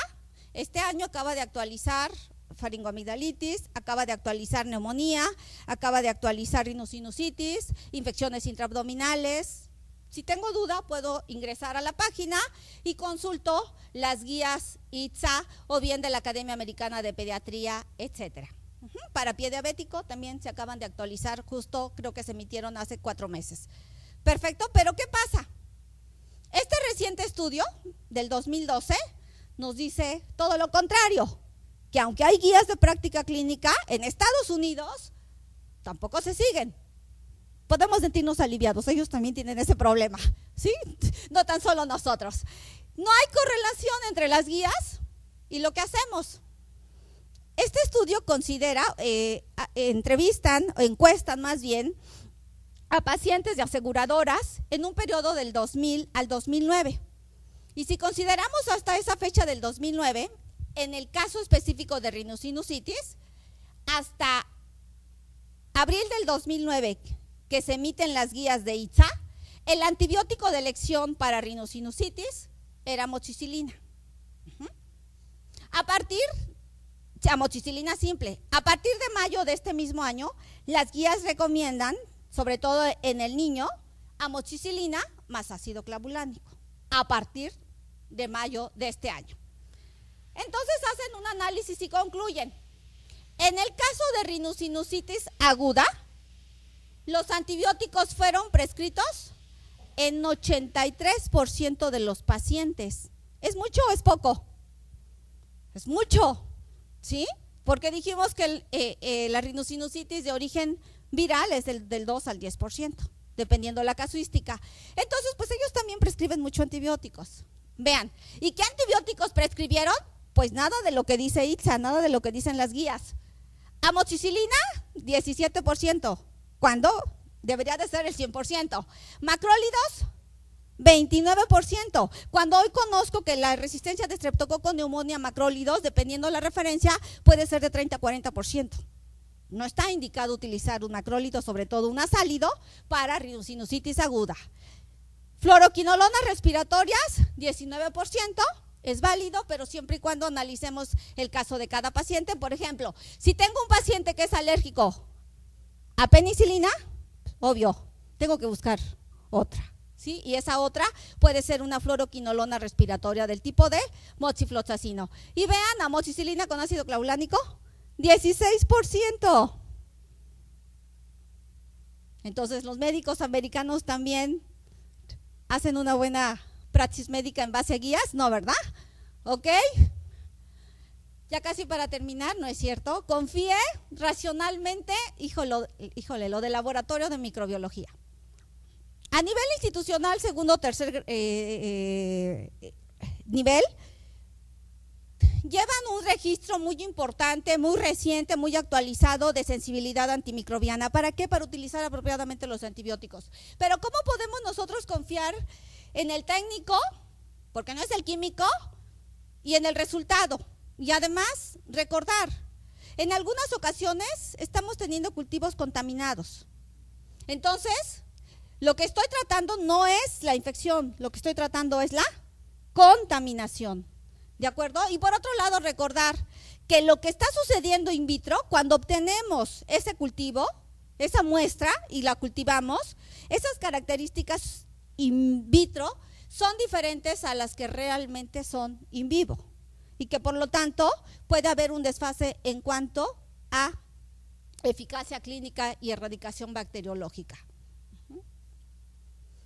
este año acaba de actualizar faringoamigdalitis, acaba de actualizar neumonía, acaba de actualizar rinosinusitis, infecciones intraabdominales. Si tengo duda, puedo ingresar a la página y consulto las guías ITSA o bien de la Academia Americana de Pediatría, etcétera. Para pie diabético también se acaban de actualizar, justo creo que se emitieron hace 4 meses. Perfecto, pero ¿qué pasa? Este reciente estudio del 2012 nos dice todo lo contrario, que aunque hay guías de práctica clínica en Estados Unidos, tampoco se siguen. Podemos sentirnos aliviados, ellos también tienen ese problema, ¿sí? No tan solo nosotros. No hay correlación entre las guías y lo que hacemos. Este estudio considera, encuestan más bien a pacientes de aseguradoras en un periodo del 2000 al 2009. Y si consideramos hasta esa fecha del 2009, en el caso específico de rinosinusitis, hasta abril del 2009, que se emiten las guías de ITSA, el antibiótico de elección para rinosinusitis era amoxicilina. Amoxicilina simple. A partir de mayo de este mismo año, las guías recomiendan, sobre todo en el niño, amoxicilina más ácido clavulánico. A partir de mayo de este año. Entonces hacen un análisis y concluyen. En el caso de rinosinusitis aguda, los antibióticos fueron prescritos en 83% de los pacientes. ¿Es mucho o es poco? Es mucho, ¿sí? Porque dijimos que la rinosinusitis de origen viral es del 2 al 10%, dependiendo de la casuística. Entonces, pues ellos también prescriben mucho antibióticos. Vean, ¿y qué antibióticos prescribieron? Pues nada de lo que dice ITSA, nada de lo que dicen las guías. Amoxicilina, 17%, cuando debería de ser el 100%. Macrólidos, 29%, cuando hoy conozco que la resistencia de Streptococcus neumonía macrólidos, dependiendo de la referencia, puede ser de 30 a 40%. No está indicado utilizar un macrólido, sobre todo un azálido, para rinosinusitis aguda. Fluoroquinolonas respiratorias, 19%, es válido, pero siempre y cuando analicemos el caso de cada paciente. Por ejemplo, si tengo un paciente que es alérgico a penicilina, obvio, tengo que buscar otra, ¿sí? Y esa otra puede ser una fluoroquinolona respiratoria del tipo D, moxifloxacino. Y vean, amoxicilina con ácido clavulánico, 16%. Entonces, los médicos americanos también hacen una buena praxis médica en base a guías, ¿no, verdad? ¿Ok? Ya casi para terminar, ¿no es cierto? Confíe racionalmente, híjole, lo del laboratorio de microbiología. A nivel institucional, segundo o tercer nivel, llevan un registro muy importante, muy reciente, muy actualizado de sensibilidad antimicrobiana. ¿Para qué? Para utilizar apropiadamente los antibióticos. Pero ¿cómo podemos nosotros confiar en el técnico, porque no es el químico, y en el resultado? Y además, recordar, en algunas ocasiones estamos teniendo cultivos contaminados. Entonces, lo que estoy tratando no es la infección, lo que estoy tratando es la contaminación. ¿De acuerdo? Y por otro lado, recordar que lo que está sucediendo in vitro, cuando obtenemos ese cultivo, esa muestra y la cultivamos, esas características in vitro son diferentes a las que realmente son in vivo. Y que por lo tanto puede haber un desfase en cuanto a eficacia clínica y erradicación bacteriológica.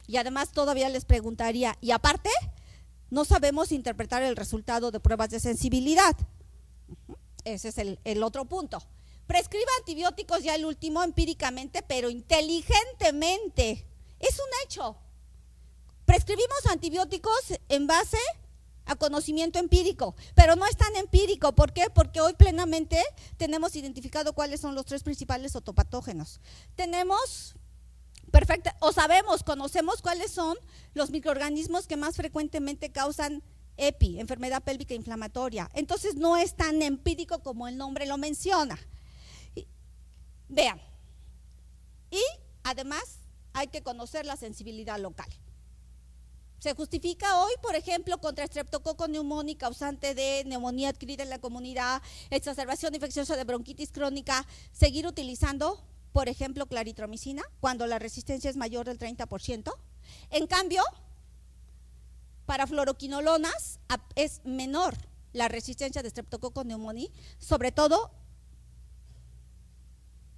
Y además todavía les preguntaría, y aparte, no sabemos interpretar el resultado de pruebas de sensibilidad. Ese es el otro punto. Prescriba antibióticos, ya el último, empíricamente, pero inteligentemente. Es un hecho. Prescribimos antibióticos en base a conocimiento empírico, pero no es tan empírico. ¿Por qué? Porque hoy plenamente tenemos identificado cuáles son los 3 principales otopatógenos. Tenemos conocemos cuáles son los microorganismos que más frecuentemente causan EPI, enfermedad pélvica inflamatoria. Entonces no es tan empírico como el nombre lo menciona. Vean, y además hay que conocer la sensibilidad local. Se justifica hoy, por ejemplo, contra Streptococcus pneumoniae causante de neumonía adquirida en la comunidad, exacerbación infecciosa de bronquitis crónica, seguir utilizando, por ejemplo, claritromicina cuando la resistencia es mayor del 30%. En cambio, para fluoroquinolonas es menor la resistencia de Streptococcus pneumoniae, sobre todo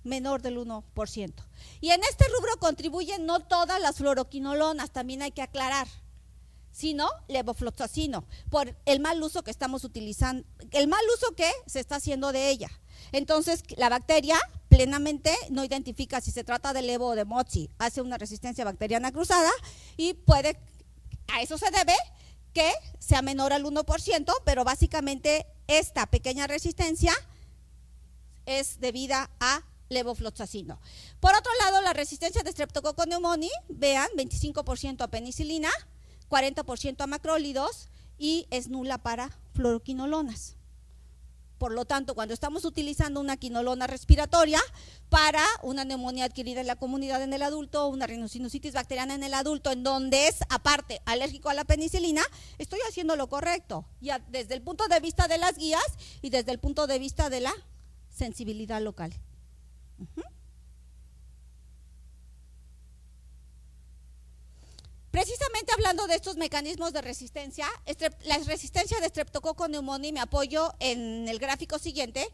menor del 1%. Y en este rubro contribuyen no todas las fluoroquinolonas, también hay que aclarar, sino levofloxacino, por el mal uso que estamos utilizando, el mal uso que se está haciendo de ella. Entonces, la bacteria plenamente no identifica si se trata de levo o de mochi, hace una resistencia bacteriana cruzada y puede, a eso se debe que sea menor al 1%, pero básicamente esta pequeña resistencia es debida a levofloxacino. Por otro lado, la resistencia de Streptococcus pneumoniae, vean, 25% a penicilina, 40% a macrólidos y es nula para fluoroquinolonas. Por lo tanto, cuando estamos utilizando una quinolona respiratoria para una neumonía adquirida en la comunidad en el adulto, una rhinosinusitis bacteriana en el adulto, en donde es aparte alérgico a la penicilina, estoy haciendo lo correcto, ya desde el punto de vista de las guías y desde el punto de vista de la sensibilidad local. Precisamente hablando de estos mecanismos de resistencia, la resistencia de Streptococcus pneumoniae, me apoyo en el gráfico siguiente,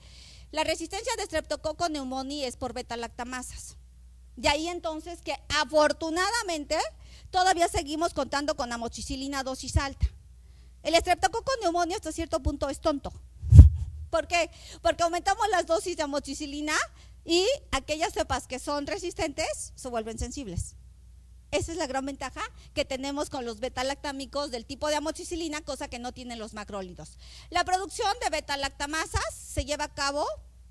la resistencia de Streptococcus pneumoniae es por beta-lactamasas. De ahí entonces que afortunadamente todavía seguimos contando con amoxicilina dosis alta. El Streptococcus pneumoniae hasta cierto punto es tonto. ¿Por qué? Porque aumentamos las dosis de amoxicilina y aquellas cepas que son resistentes se vuelven sensibles. Esa es la gran ventaja que tenemos con los beta-lactámicos del tipo de amoxicilina, cosa que no tienen los macrólidos. La producción de beta-lactamasas se lleva a cabo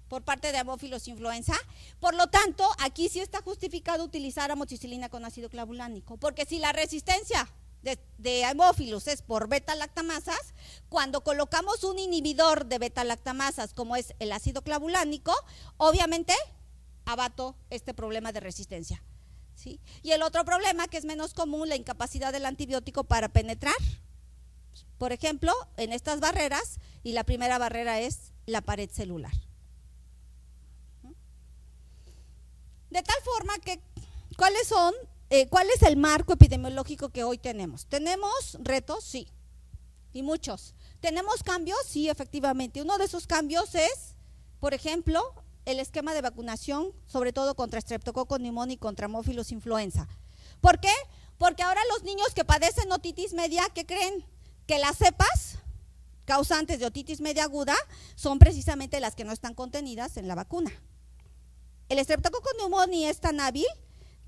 por parte de Haemophilus influenza, por lo tanto, aquí sí está justificado utilizar amoxicilina con ácido clavulánico, porque si la resistencia de Haemophilus es por beta-lactamasas, cuando colocamos un inhibidor de beta-lactamasas como es el ácido clavulánico, obviamente abato este problema de resistencia. ¿Sí? Y el otro problema que es menos común, la incapacidad del antibiótico para penetrar, por ejemplo, en estas barreras, y la primera barrera es la pared celular. De tal forma que, ¿cuál es el marco epidemiológico que hoy tenemos? ¿Tenemos retos? Sí, y muchos. ¿Tenemos cambios? Sí, efectivamente. Uno de esos cambios es, por ejemplo, el esquema de vacunación, sobre todo contra Streptococcus pneumoniae y contra Haemophilus influenza. ¿Por qué? Porque ahora los niños que padecen otitis media, ¿qué creen? Que las cepas causantes de otitis media aguda son precisamente las que no están contenidas en la vacuna. El Streptococcus pneumoniae es tan hábil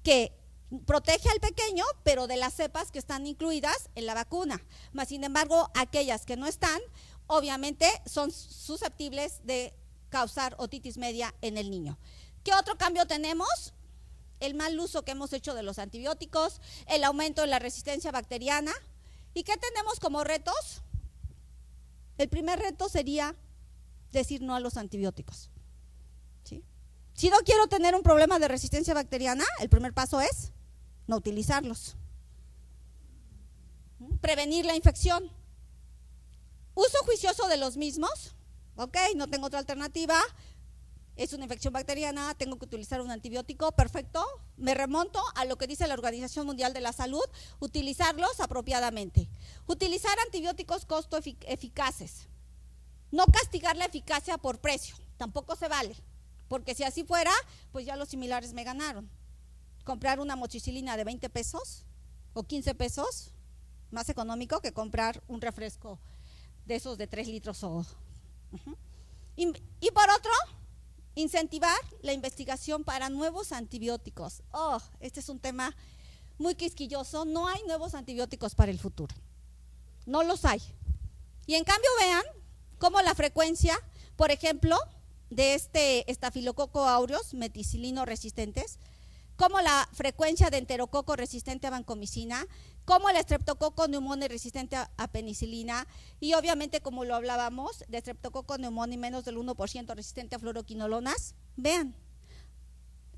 que protege al pequeño, pero de las cepas que están incluidas en la vacuna. Mas, sin embargo, aquellas que no están, obviamente son susceptibles de causar otitis media en el niño. ¿Qué otro cambio tenemos? El mal uso que hemos hecho de los antibióticos, el aumento de la resistencia bacteriana. ¿Y qué tenemos como retos? El primer reto sería decir no a los antibióticos. ¿Sí? Si no quiero tener un problema de resistencia bacteriana, el primer paso es no utilizarlos. Prevenir la infección. Uso juicioso de los mismos. Ok, no tengo otra alternativa, es una infección bacteriana, tengo que utilizar un antibiótico, perfecto, me remonto a lo que dice la Organización Mundial de la Salud, utilizarlos apropiadamente. Utilizar antibióticos costo eficaces, no castigar la eficacia por precio, tampoco se vale, porque si así fuera, pues ya los similares me ganaron. Comprar una amoxicilina de 20 pesos o 15 pesos, más económico que comprar un refresco de esos de 3 litros o... Y por otro, incentivar la investigación para nuevos antibióticos. Este es un tema muy quisquilloso. No hay nuevos antibióticos para el futuro. No los hay. Y en cambio vean cómo la frecuencia, por ejemplo, de este Staphylococcus aureus meticilino resistentes, como la frecuencia de enterococo resistente a vancomicina, como el Streptococcus pneumoniae resistente a penicilina y obviamente, como lo hablábamos, de Streptococcus pneumoniae menos del 1% resistente a fluoroquinolonas, vean,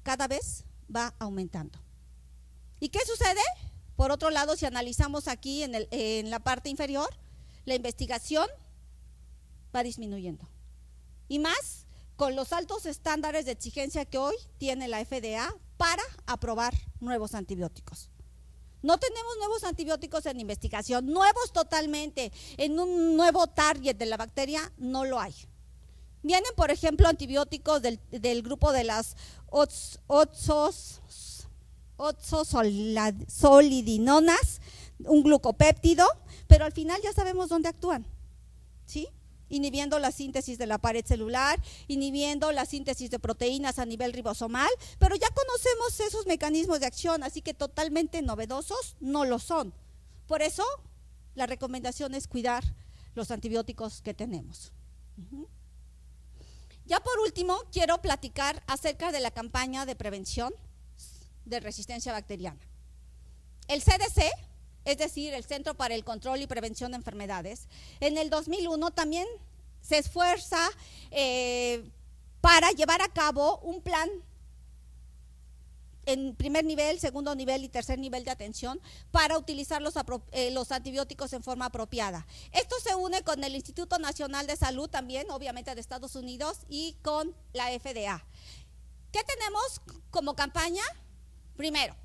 cada vez va aumentando. ¿Y qué sucede? Por otro lado, si analizamos aquí en la parte inferior, la investigación va disminuyendo. Y más con los altos estándares de exigencia que hoy tiene la FDA para aprobar nuevos antibióticos. No tenemos nuevos antibióticos en investigación, nuevos totalmente, en un nuevo target de la bacteria, no lo hay. Vienen, por ejemplo, antibióticos del grupo de las oxosolidinonas, un glucopéptido, pero al final ya sabemos dónde actúan, ¿sí? Inhibiendo la síntesis de la pared celular, inhibiendo la síntesis de proteínas a nivel ribosomal, pero ya conocemos esos mecanismos de acción, así que totalmente novedosos no lo son. Por eso, la recomendación es cuidar los antibióticos que tenemos. Ya por último, quiero platicar acerca de la campaña de prevención de resistencia bacteriana. El CDC, es decir, el Centro para el Control y Prevención de Enfermedades, en el 2001 también se esfuerza para llevar a cabo un plan en primer nivel, segundo nivel y tercer nivel de atención para utilizar los antibióticos en forma apropiada. Esto se une con el Instituto Nacional de Salud también, obviamente de Estados Unidos, y con la FDA. ¿Qué tenemos como campaña? Primero,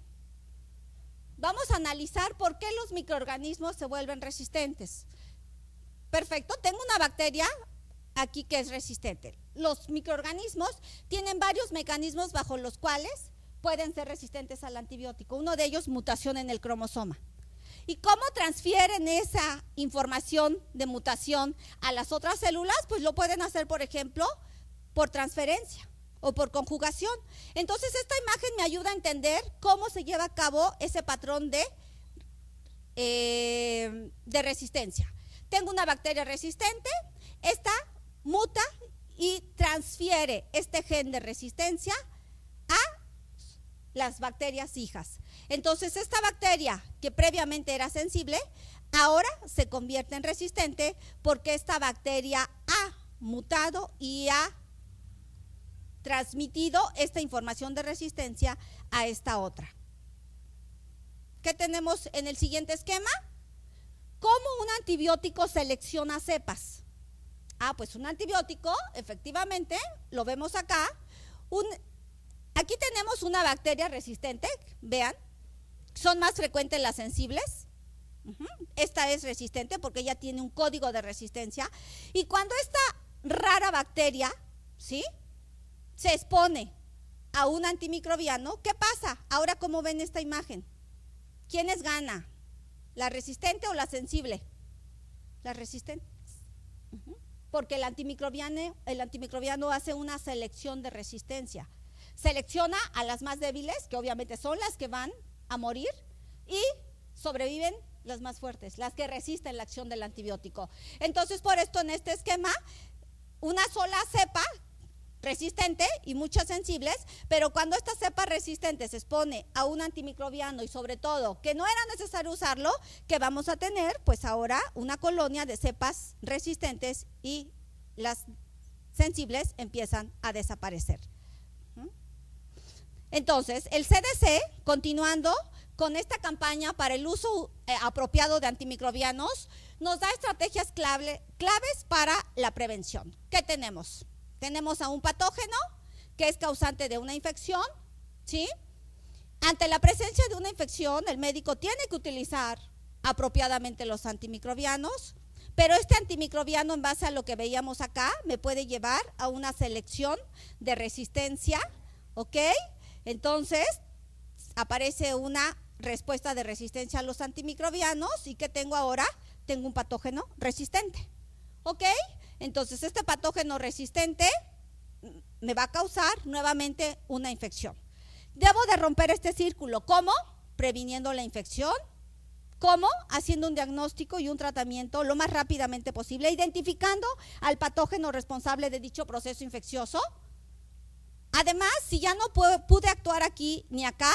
vamos a analizar por qué los microorganismos se vuelven resistentes. Perfecto, tengo una bacteria aquí que es resistente. Los microorganismos tienen varios mecanismos bajo los cuales pueden ser resistentes al antibiótico. Uno de ellos, mutación en el cromosoma. ¿Y cómo transfieren esa información de mutación a las otras células? Pues lo pueden hacer, por ejemplo, por transferencia o por conjugación. Entonces, esta imagen me ayuda a entender cómo se lleva a cabo ese patrón de resistencia. Tengo una bacteria resistente, esta muta y transfiere este gen de resistencia a las bacterias hijas. Entonces, esta bacteria que previamente era sensible, ahora se convierte en resistente porque esta bacteria ha mutado y ha transmitido esta información de resistencia a esta otra. ¿Qué tenemos en el siguiente esquema? ¿Cómo un antibiótico selecciona cepas? Pues un antibiótico, efectivamente, lo vemos acá. Aquí tenemos una bacteria resistente, vean, son más frecuentes las sensibles. Esta es resistente porque ya tiene un código de resistencia. Y cuando esta rara bacteria, ¿sí?, se expone a un antimicrobiano, ¿qué pasa? Ahora, ¿cómo ven esta imagen? ¿Quiénes gana? ¿La resistente o la sensible? La resistente. Porque el antimicrobiano hace una selección de resistencia. Selecciona a las más débiles, que obviamente son las que van a morir, y sobreviven las más fuertes, las que resisten la acción del antibiótico. Entonces, por esto en este esquema, una sola cepa resistente y muchas sensibles, pero cuando esta cepa resistente se expone a un antimicrobiano y sobre todo que no era necesario usarlo, ¿qué vamos a tener? Pues ahora una colonia de cepas resistentes y las sensibles empiezan a desaparecer. Entonces, el CDC, continuando con esta campaña para el uso apropiado de antimicrobianos, nos da estrategias claves para la prevención. ¿Qué tenemos? Tenemos a un patógeno que es causante de una infección, ¿sí? Ante la presencia de una infección, el médico tiene que utilizar apropiadamente los antimicrobianos, pero este antimicrobiano, en base a lo que veíamos acá, me puede llevar a una selección de resistencia, ¿ok? Entonces, aparece una respuesta de resistencia a los antimicrobianos. ¿Y qué tengo ahora? Tengo un patógeno resistente, ¿ok? Entonces, este patógeno resistente me va a causar nuevamente una infección. Debo de romper este círculo. ¿Cómo? Previniendo la infección. ¿Cómo? Haciendo un diagnóstico y un tratamiento lo más rápidamente posible, identificando al patógeno responsable de dicho proceso infeccioso. Además, si ya no pude actuar aquí ni acá,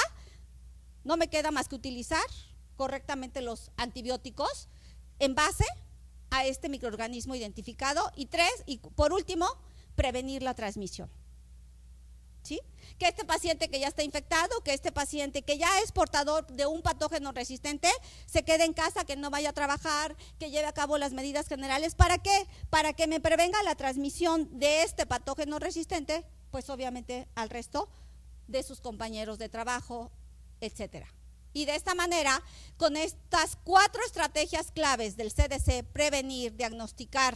no me queda más que utilizar correctamente los antibióticos en base a este microorganismo identificado. Y por último, prevenir la transmisión. ¿sí? Que este paciente que ya está infectado, que este paciente que ya es portador de un patógeno resistente, se quede en casa, que no vaya a trabajar, que lleve a cabo las medidas generales. ¿Para qué? Para que me prevenga la transmisión de este patógeno resistente, pues obviamente al resto de sus compañeros de trabajo, etcétera. Y de esta manera, con estas 4 estrategias claves del CDC, prevenir, diagnosticar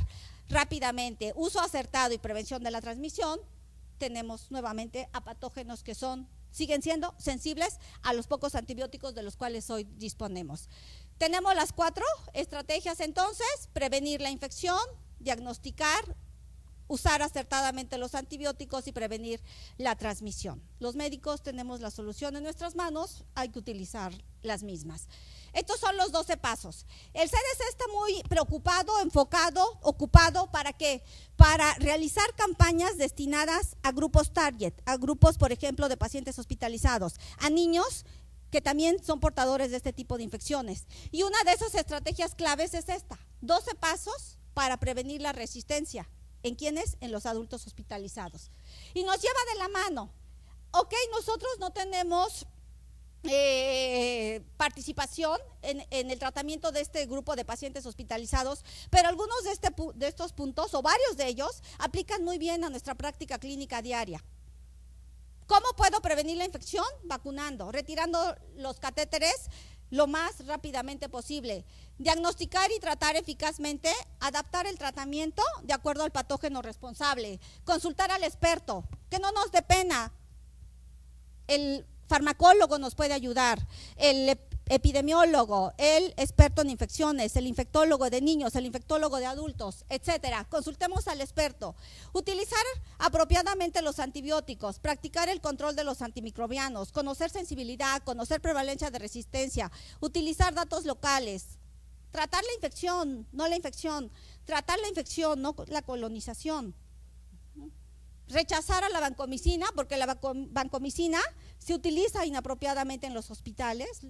rápidamente, uso acertado y prevención de la transmisión, tenemos nuevamente a patógenos que siguen siendo sensibles a los pocos antibióticos de los cuales hoy disponemos. Tenemos las 4 estrategias entonces: prevenir la infección, diagnosticar, usar acertadamente los antibióticos y prevenir la transmisión. Los médicos tenemos la solución en nuestras manos, hay que utilizar las mismas. Estos son los 12 pasos. El CDC está muy preocupado, enfocado, ocupado, ¿para qué? Para realizar campañas destinadas a grupos target, a grupos, por ejemplo, de pacientes hospitalizados, a niños que también son portadores de este tipo de infecciones. Y una de esas estrategias claves es esta: 12 pasos para prevenir la resistencia. ¿En quiénes? En los adultos hospitalizados. Y nos lleva de la mano. Ok, nosotros no tenemos participación en el tratamiento de este grupo de pacientes hospitalizados, pero algunos de estos puntos, o varios de ellos, aplican muy bien a nuestra práctica clínica diaria. ¿Cómo puedo prevenir la infección? Vacunando, retirando los catéteres lo más rápidamente posible, diagnosticar y tratar eficazmente, adaptar el tratamiento de acuerdo al patógeno responsable, consultar al experto, que no nos dé pena. El farmacólogo nos puede ayudar, el epidemiólogo, el experto en infecciones, el infectólogo de niños, el infectólogo de adultos, etcétera. Consultemos al experto. Utilizar apropiadamente los antibióticos, practicar el control de los antimicrobianos, conocer sensibilidad, conocer prevalencia de resistencia, utilizar datos locales, tratar la infección, no la infección, tratar la infección, no la colonización. Rechazar a la vancomicina, porque la vancomicina se utiliza inapropiadamente en los hospitales.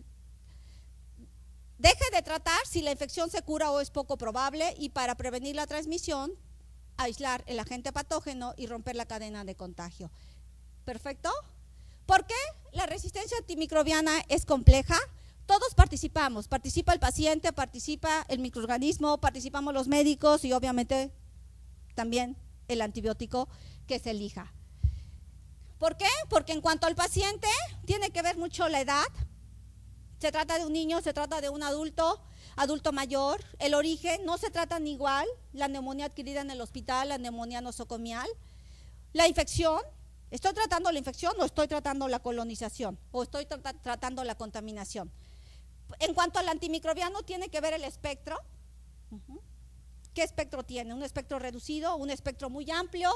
Deje de tratar si la infección se cura o es poco probable, y para prevenir la transmisión, aislar el agente patógeno y romper la cadena de contagio. ¿Perfecto? ¿Por qué la resistencia antimicrobiana es compleja? Todos participamos, participa el paciente, participa el microorganismo, participamos los médicos y obviamente también el antibiótico que se elija. ¿Por qué? Porque en cuanto al paciente, tiene que ver mucho la edad. Se trata de un niño, se trata de un adulto mayor. El origen no se tratan igual, la neumonía adquirida en el hospital, la neumonía nosocomial. La infección, ¿estoy tratando la infección o estoy tratando la colonización o estoy tratando la contaminación? En cuanto al antimicrobiano, tiene que ver el espectro. ¿Qué espectro tiene? ¿Un espectro reducido? ¿Un espectro muy amplio?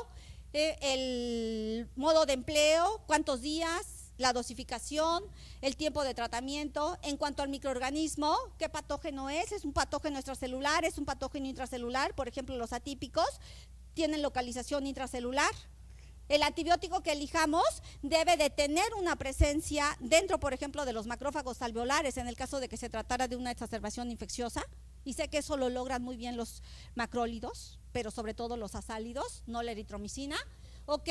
El modo de empleo, cuántos días, la dosificación, el tiempo de tratamiento. En cuanto al microorganismo, ¿qué patógeno es? ¿Es un patógeno extracelular? ¿Es un patógeno intracelular? Por ejemplo, los atípicos tienen localización intracelular. El antibiótico que elijamos debe de tener una presencia dentro, por ejemplo, de los macrófagos alveolares, en el caso de que se tratara de una exacerbación infecciosa. Y sé que eso lo logran muy bien los macrólidos, pero sobre todo los azálidos, no la eritromicina, ¿ok?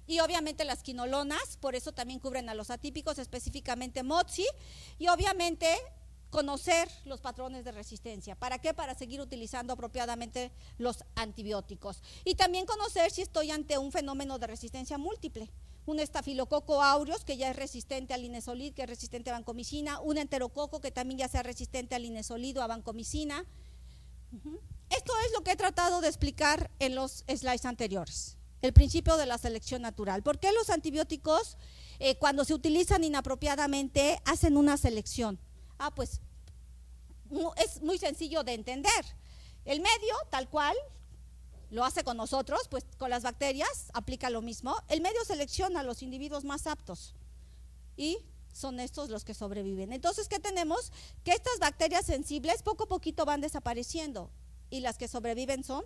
Y obviamente las quinolonas, por eso también cubren a los atípicos, específicamente MOXY, y obviamente conocer los patrones de resistencia. ¿Para qué? Para seguir utilizando apropiadamente los antibióticos. Y también conocer si estoy ante un fenómeno de resistencia múltiple. Un estafilococo aureus que ya es resistente al linezolid, que es resistente a vancomicina, un enterococo que también ya sea resistente al linezolid o a vancomicina. Esto es lo que he tratado de explicar en los slides anteriores, el principio de la selección natural. ¿Por qué los antibióticos cuando se utilizan inapropiadamente hacen una selección? Pues es muy sencillo de entender. El medio, tal cual, lo hace con nosotros, pues con las bacterias aplica lo mismo. El medio selecciona a los individuos más aptos y son estos los que sobreviven. Entonces, ¿qué tenemos? Que estas bacterias sensibles poco a poquito van desapareciendo y las que sobreviven son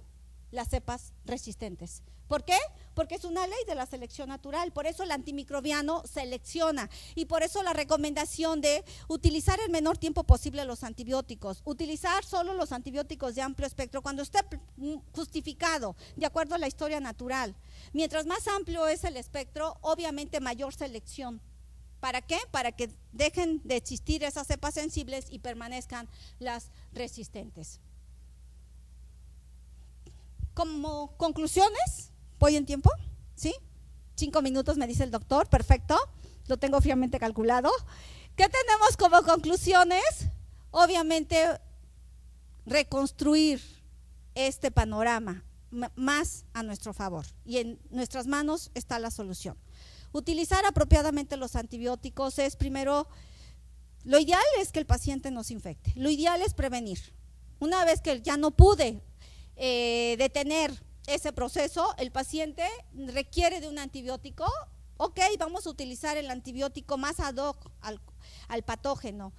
las cepas resistentes. ¿Por qué? Porque es una ley de la selección natural, por eso el antimicrobiano selecciona y por eso la recomendación de utilizar el menor tiempo posible los antibióticos, utilizar solo los antibióticos de amplio espectro cuando esté justificado, de acuerdo a la historia natural. Mientras más amplio es el espectro, obviamente mayor selección. ¿Para qué? Para que dejen de existir esas cepas sensibles y permanezcan las resistentes. Como conclusiones, ¿voy en tiempo? ¿Sí? 5 minutos me dice el doctor, perfecto, lo tengo fríamente calculado. ¿Qué tenemos como conclusiones? Obviamente, reconstruir este panorama más a nuestro favor y en nuestras manos está la solución. Utilizar apropiadamente los antibióticos es primero, lo ideal es que el paciente no se infecte, lo ideal es prevenir. Una vez que ya no pude detener ese proceso, el paciente requiere de un antibiótico, ok, vamos a utilizar el antibiótico más ad hoc al patógeno,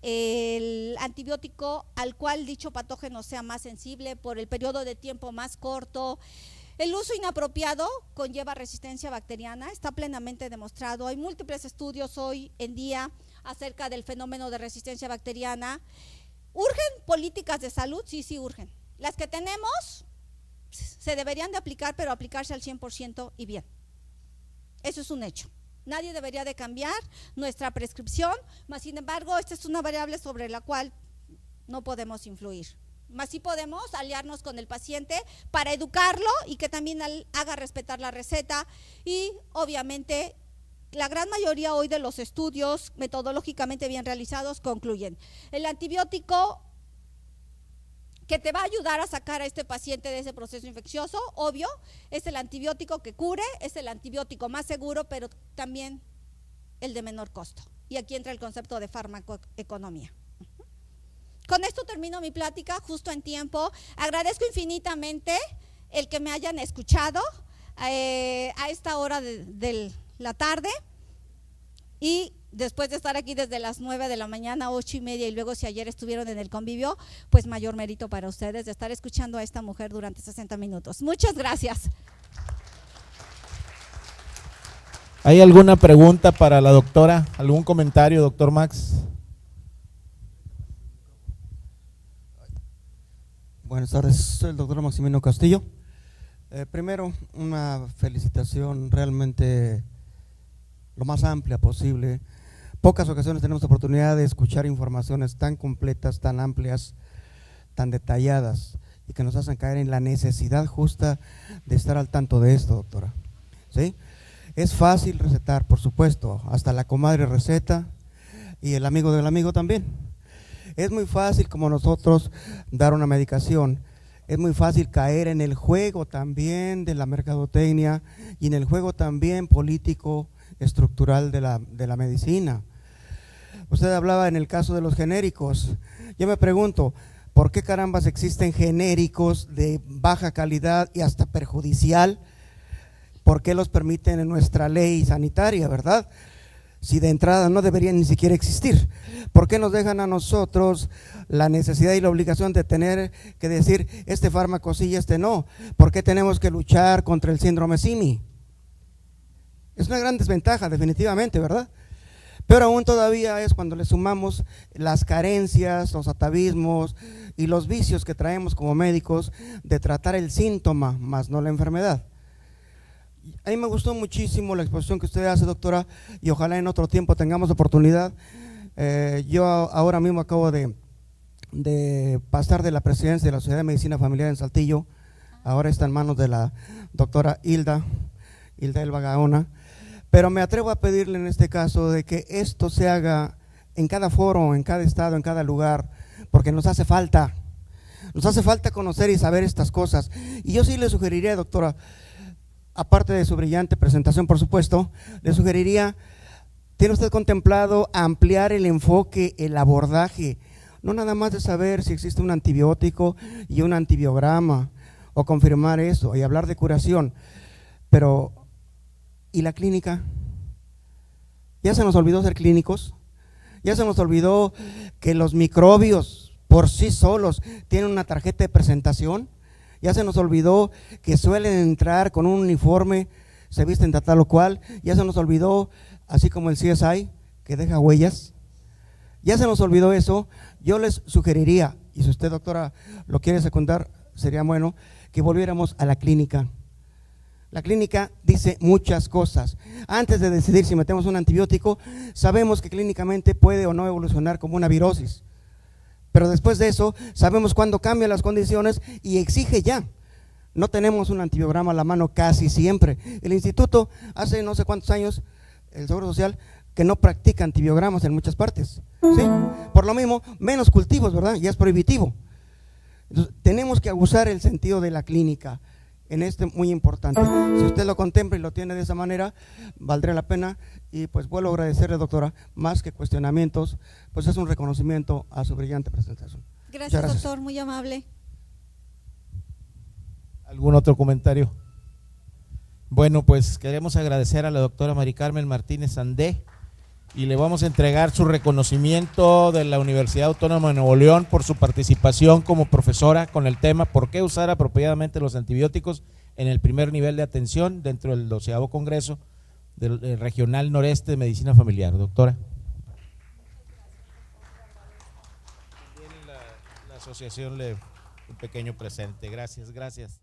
el antibiótico al cual dicho patógeno sea más sensible por el periodo de tiempo más corto. El uso inapropiado conlleva resistencia bacteriana, está plenamente demostrado, hay múltiples estudios hoy en día acerca del fenómeno de resistencia bacteriana. ¿Urgen políticas de salud? Sí, sí urgen. Las que tenemos se deberían de aplicar, pero aplicarse al 100% y bien. Eso es un hecho. Nadie debería de cambiar nuestra prescripción, mas sin embargo, esta es una variable sobre la cual no podemos influir. Mas sí podemos aliarnos con el paciente para educarlo y que también haga respetar la receta y obviamente la gran mayoría hoy de los estudios metodológicamente bien realizados concluyen. El antibiótico que te va a ayudar a sacar a este paciente de ese proceso infeccioso, obvio, es el antibiótico que cure, es el antibiótico más seguro, pero también el de menor costo. Y aquí entra el concepto de farmacoeconomía. Con esto termino mi plática justo en tiempo. Agradezco infinitamente el que me hayan escuchado a esta hora de la tarde y después de estar aquí desde las 9 de la mañana, 8:30 y luego si ayer estuvieron en el convivio, pues mayor mérito para ustedes de estar escuchando a esta mujer durante 60 minutos. Muchas gracias. ¿Hay alguna pregunta para la doctora? ¿Algún comentario, doctor Max? Buenas tardes, soy el doctor Maximino Castillo. Primero, una felicitación realmente lo más amplia posible. Pocas ocasiones tenemos la oportunidad de escuchar informaciones tan completas, tan amplias, tan detalladas y que nos hacen caer en la necesidad justa de estar al tanto de esto, doctora. ¿Sí? Es fácil recetar, por supuesto, hasta la comadre receta y el amigo del amigo también. Es muy fácil como nosotros dar una medicación, es muy fácil caer en el juego también de la mercadotecnia y en el juego también político estructural de la medicina. Usted hablaba en el caso de los genéricos. Yo me pregunto, ¿por qué carambas existen genéricos de baja calidad y hasta perjudicial? ¿Por qué los permiten en nuestra ley sanitaria, verdad? Si de entrada no deberían ni siquiera existir. ¿Por qué nos dejan a nosotros la necesidad y la obligación de tener que decir este fármaco sí y este no? ¿Por qué tenemos que luchar contra el síndrome SIMI? Es una gran desventaja definitivamente, ¿verdad? Pero aún todavía es cuando le sumamos las carencias, los atavismos y los vicios que traemos como médicos de tratar el síntoma, más no la enfermedad. A mí me gustó muchísimo la exposición que usted hace, doctora, y ojalá en otro tiempo tengamos oportunidad. Yo ahora mismo acabo de pasar de la presidencia de la Sociedad de Medicina Familiar en Saltillo, ahora está en manos de la doctora Hilda Elba Gaona, pero me atrevo a pedirle en este caso de que esto se haga en cada foro, en cada estado, en cada lugar, porque nos hace falta conocer y saber estas cosas. Y yo sí le sugeriría, doctora, aparte de su brillante presentación, por supuesto, le sugeriría, ¿tiene usted contemplado ampliar el enfoque, el abordaje? No nada más de saber si existe un antibiótico y un antibiograma, o confirmar eso y hablar de curación, pero ¿y la clínica? ¿Ya se nos olvidó ser clínicos? ¿Ya se nos olvidó que los microbios por sí solos tienen una tarjeta de presentación? Ya se nos olvidó que suelen entrar con un uniforme, se visten de tal o cual. Ya se nos olvidó, así como el CSI, que deja huellas. Ya se nos olvidó eso. Yo les sugeriría, y si usted, doctora, lo quiere secundar, sería bueno que volviéramos a la clínica. La clínica dice muchas cosas. Antes de decidir si metemos un antibiótico, sabemos que clínicamente puede o no evolucionar como una virosis. Pero después de eso, sabemos cuándo cambian las condiciones y exige ya. No tenemos un antibiograma a la mano casi siempre. El instituto, hace no sé cuántos años, el Seguro Social, que no practica antibiogramas en muchas partes. ¿Sí? Por lo mismo, menos cultivos, ¿verdad? Ya es prohibitivo. Entonces, tenemos que abusar el sentido de la clínica en este muy importante. Si usted lo contempla y lo tiene de esa manera, valdría la pena. Y pues vuelvo a agradecerle, doctora, más que cuestionamientos, pues es un reconocimiento a su brillante presentación. Gracias, doctor, muy amable. ¿Algún otro comentario? Bueno, pues queremos agradecer a la doctora Mari Carmen Martínez Andé y le vamos a entregar su reconocimiento de la Universidad Autónoma de Nuevo León por su participación como profesora con el tema ¿por qué usar apropiadamente los antibióticos en el primer nivel de atención dentro del 12º Congreso del Regional Noreste de Medicina Familiar? Doctora. También la asociación le un pequeño presente. Gracias, gracias.